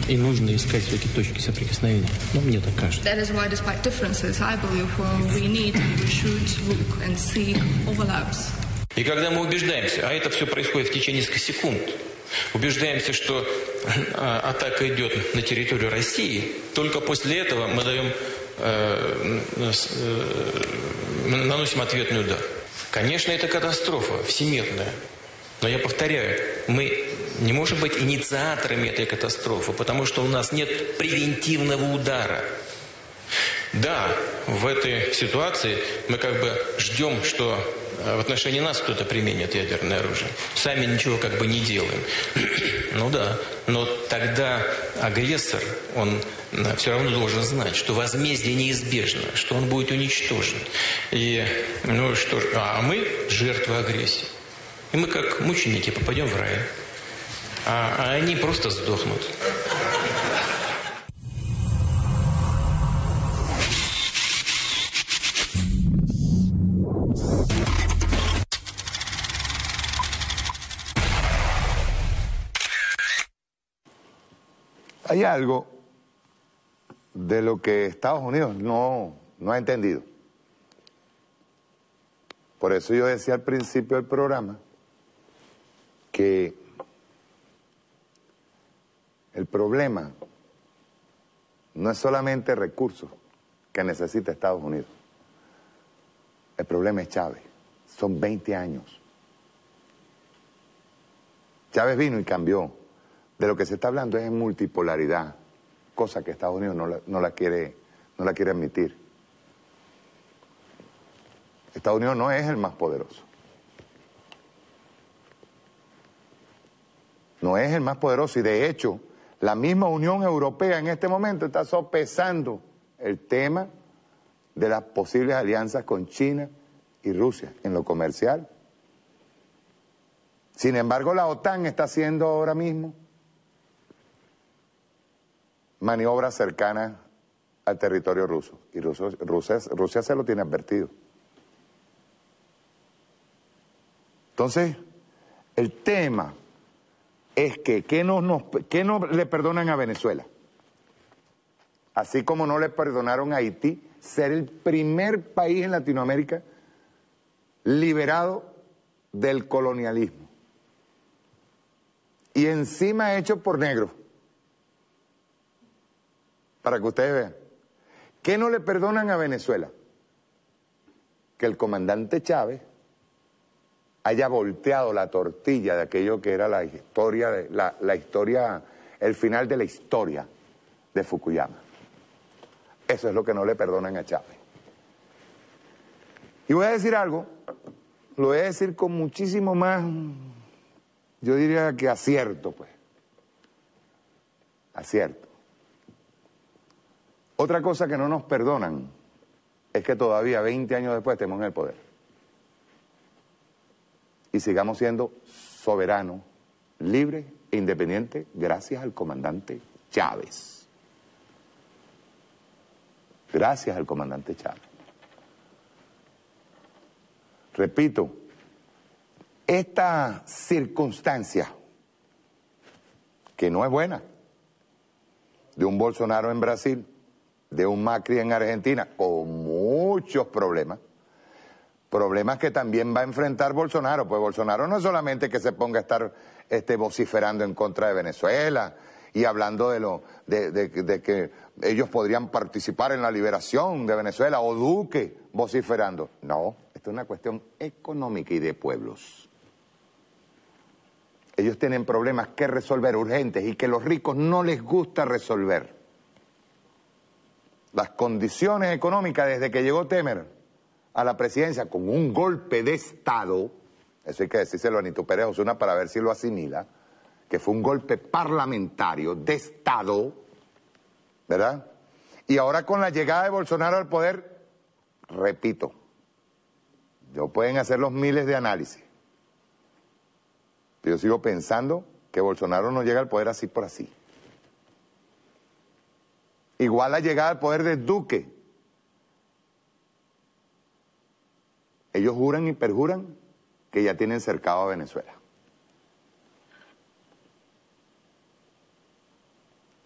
и нужно искать все-таки точки соприкосновения. Ну, мне так кажется. That is why, despite differences, I believe we need and we should look and seek overlaps. И когда мы убеждаемся, а это все происходит в течение нескольких секунд, убеждаемся, что атака идет на территорию России, только после этого мы наносим ответный удар. Конечно, это катастрофа всемирная. Но я повторяю, мы не можем быть инициаторами этой катастрофы, потому что у нас нет превентивного удара. Да, в этой ситуации мы как бы ждем, что в отношении нас кто-то применит ядерное оружие. Сами ничего как бы не делаем. Ну да, но тогда агрессор, он все равно должен знать, что возмездие неизбежно, что он будет уничтожен. И, ну что ж, а мы жертвы агрессии. И мы как мученики попадем в рай. А они просто сдохнут. Hay algo de lo que Estados Unidos no ha entendido. Por eso yo decía al principio del programa que el problema no es solamente recursos que necesita Estados Unidos. El problema es Chávez. Son 20 años. Chávez vino y cambió. De lo que se está hablando es en multipolaridad, cosa que Estados Unidos no la quiere admitir. Estados Unidos no es el más poderoso. No es el más poderoso y de hecho la misma Unión Europea en este momento está sopesando el tema de las posibles alianzas con China y Rusia en lo comercial. Sin embargo, la OTAN está haciendo ahora mismo maniobras cercanas al territorio ruso. Y Rusia se lo tiene advertido. Entonces, el tema es que ¿qué no le perdonan a Venezuela? Así como no le perdonaron a Haití ser el primer país en Latinoamérica liberado del colonialismo. Y encima hecho por negros. Para que ustedes vean. ¿Qué no le perdonan a Venezuela? Que el comandante Chávez haya volteado la tortilla de aquello que era la historia, el final de la historia de Fukuyama. Eso es lo que no le perdonan a Chávez. Y voy a decir algo, lo voy a decir con muchísimo más, yo diría que acierto, pues. Acierto. Otra cosa que no nos perdonan es que todavía 20 años después estemos en el poder. Y sigamos siendo soberanos, libres e independientes gracias al comandante Chávez. Gracias al comandante Chávez. Repito, esta circunstancia, que no es buena, de un Bolsonaro en Brasil, de un Macri en Argentina, con muchos problemas, problemas que también va a enfrentar Bolsonaro, pues Bolsonaro no es solamente que se ponga a estar vociferando en contra de Venezuela y hablando de que ellos podrían participar en la liberación de Venezuela, o Duque vociferando. No, esto es una cuestión económica y de pueblos. Ellos tienen problemas que resolver urgentes y que los ricos no les gusta resolver. Las condiciones económicas desde que llegó Temer a la presidencia con un golpe de Estado eso hay que decírselo a Nito Pérez Osuna para ver si lo asimila, que fue un golpe parlamentario de Estado, ¿verdad? Y ahora con la llegada de Bolsonaro al poder, repito, pueden hacer los miles de análisis, pero yo sigo pensando que Bolsonaro no llega al poder así por así. Igual la llegada al poder de Duque. Ellos juran y perjuran que ya tienen cercado a Venezuela.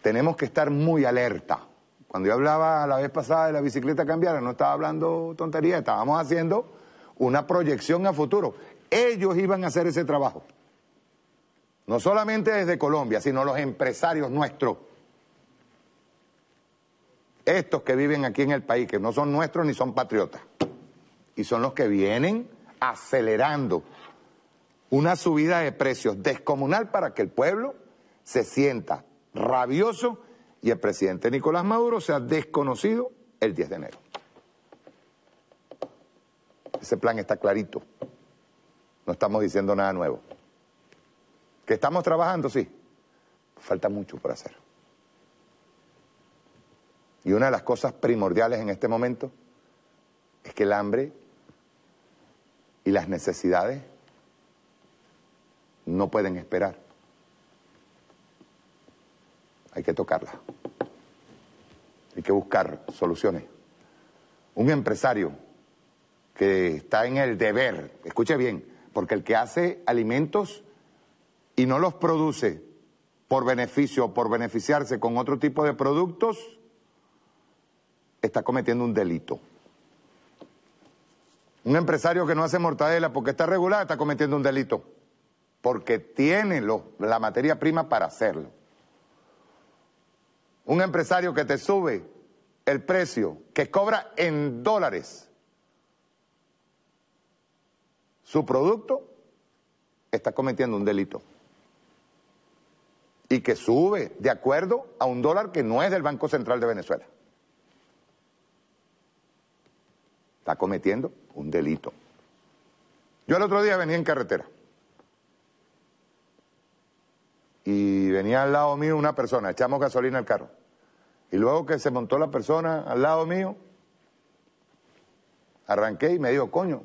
Tenemos que estar muy alerta. Cuando yo hablaba la vez pasada de la bicicleta cambiaria, no estaba hablando tontería, estábamos haciendo una proyección a futuro. Ellos iban a hacer ese trabajo. No solamente desde Colombia, sino los empresarios nuestros. Estos que viven aquí en el país, que no son nuestros ni son patriotas. Y son los que vienen acelerando una subida de precios descomunal para que el pueblo se sienta rabioso y el presidente Nicolás Maduro sea desconocido el 10 de enero. Ese plan está clarito. No estamos diciendo nada nuevo. ¿Que estamos trabajando? Sí. Falta mucho por hacer. Y una de las cosas primordiales en este momento es que el hambre y las necesidades no pueden esperar. Hay que tocarlas. Hay que buscar soluciones. Un empresario que está en el deber, escuche bien, porque el que hace alimentos y no los produce por beneficio o por beneficiarse con otro tipo de productos, está cometiendo un delito. Un empresario que no hace mortadela porque está regulada está cometiendo un delito, porque tiene la materia prima para hacerlo. Un empresario que te sube el precio, que cobra en dólares su producto, está cometiendo un delito. Y que sube de acuerdo a un dólar que no es del Banco Central de Venezuela. Está cometiendo un delito. Yo el otro día venía en carretera y venía al lado mío una persona, echamos gasolina al carro. Y luego que se montó la persona al lado mío, arranqué y me dijo, coño,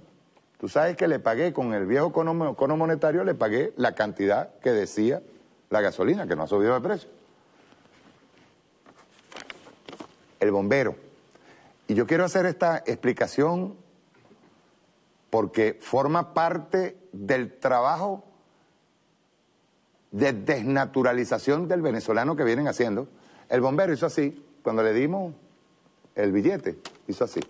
tú sabes que le pagué con el viejo cono monetario, le pagué la cantidad que decía la gasolina, que no ha subido de precio. El bombero. Y yo quiero hacer esta explicación porque forma parte del trabajo de desnaturalización del venezolano que vienen haciendo. El bombero hizo así, cuando le dimos el billete, hizo así.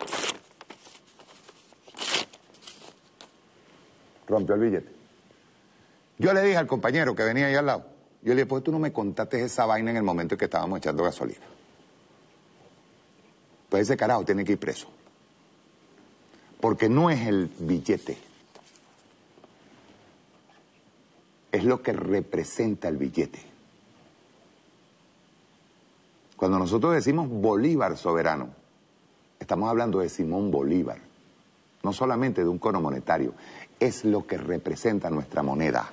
Rompió el billete. Yo le dije al compañero que venía ahí al lado, yo le dije, pues tú no me contaste esa vaina en el momento en que estábamos echando gasolina. Pues ese carajo tiene que ir preso. Porque no es el billete. Es lo que representa el billete. Cuando nosotros decimos Bolívar soberano, estamos hablando de Simón Bolívar. No solamente de un cono monetario, es lo que representa nuestra moneda.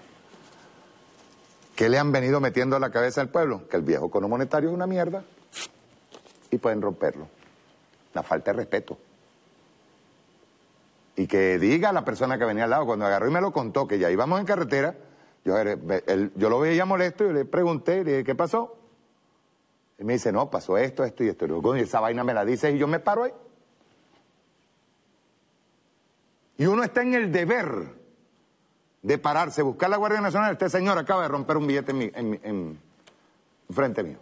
¿Qué le han venido metiendo a la cabeza al pueblo? Que el viejo cono monetario es una mierda y pueden romperlo. La falta de respeto. Y que diga a la persona que venía al lado, cuando agarró y me lo contó, que ya íbamos en carretera, yo lo veía molesto y le pregunté, le dije, ¿qué pasó? Y me dice, no, pasó esto, esto y esto. Y luego, esa vaina me la dice y yo me paro ahí. Y uno está en el deber de pararse, buscar la Guardia Nacional. Este señor acaba de romper un billete en frente mío.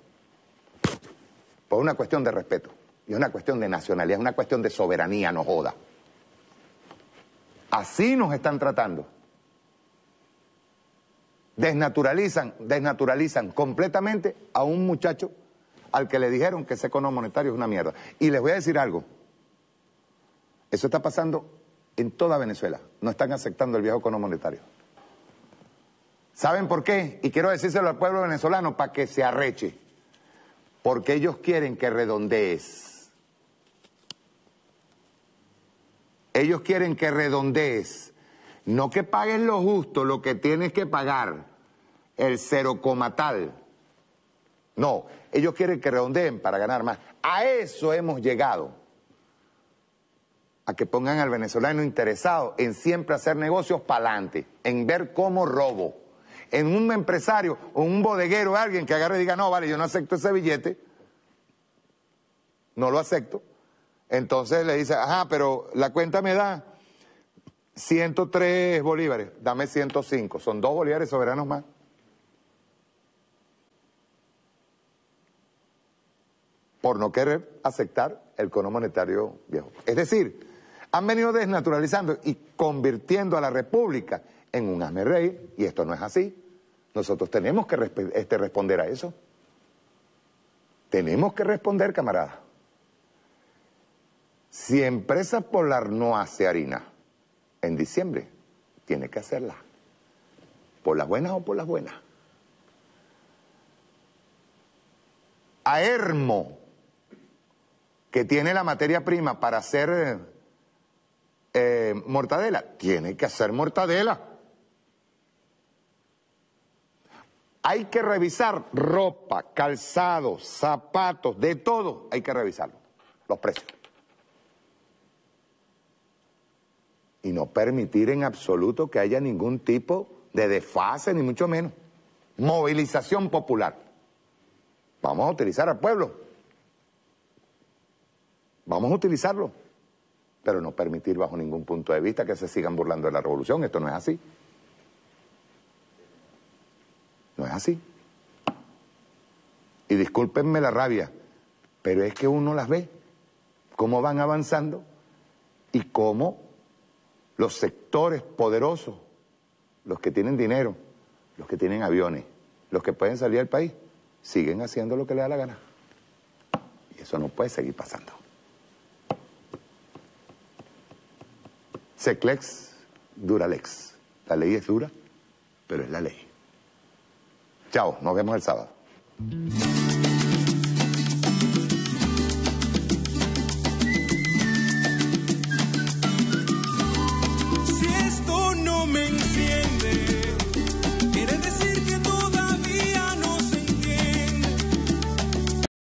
Por una cuestión de respeto. Y es una cuestión de nacionalidad, es una cuestión de soberanía, no joda. Así nos están tratando. Desnaturalizan completamente a un muchacho al que le dijeron que ese cono monetario es una mierda. Y les voy a decir algo. Eso está pasando en toda Venezuela. No están aceptando el viejo cono monetario. ¿Saben por qué? Y quiero decírselo al pueblo venezolano para que se arreche. Porque ellos quieren que redondees. Ellos quieren que redondees, No que pagues lo justo, lo que tienes que pagar, el 0, tal. No, ellos quieren que redondeen para ganar más. A eso hemos llegado. A que pongan al venezolano interesado en siempre hacer negocios para adelante, en ver cómo robo. En un empresario o un bodeguero, alguien que agarre y diga, no, vale, yo no acepto ese billete, no lo acepto. Entonces le dice, ajá, pero la cuenta me da 103 bolívares, dame 105, son 2 bolívares soberanos más. Por no querer aceptar el cono monetario viejo. Es decir, han venido desnaturalizando y convirtiendo a la República en un hazmerreír, y esto no es así. Nosotros tenemos que responder a eso. Tenemos que responder, camaradas. Si Empresa Polar no hace harina en diciembre, tiene que hacerla. Por las buenas o por las buenas. Aermo, que tiene la materia prima para hacer mortadela, tiene que hacer mortadela. Hay que revisar ropa, calzados, zapatos, de todo hay que revisarlo, los precios. Y no permitir en absoluto que haya ningún tipo de desfase, ni mucho menos. Movilización popular. Vamos a utilizar al pueblo. Vamos a utilizarlo. Pero no permitir bajo ningún punto de vista que se sigan burlando de la revolución. Esto no es así. No es así. Y discúlpenme la rabia, pero es que uno las ve, cómo van avanzando y cómo los sectores poderosos, los que tienen dinero, los que tienen aviones, los que pueden salir del país, siguen haciendo lo que les da la gana. Y eso no puede seguir pasando. Seclex, Duralex. La ley es dura, pero es la ley. Chao, nos vemos el sábado.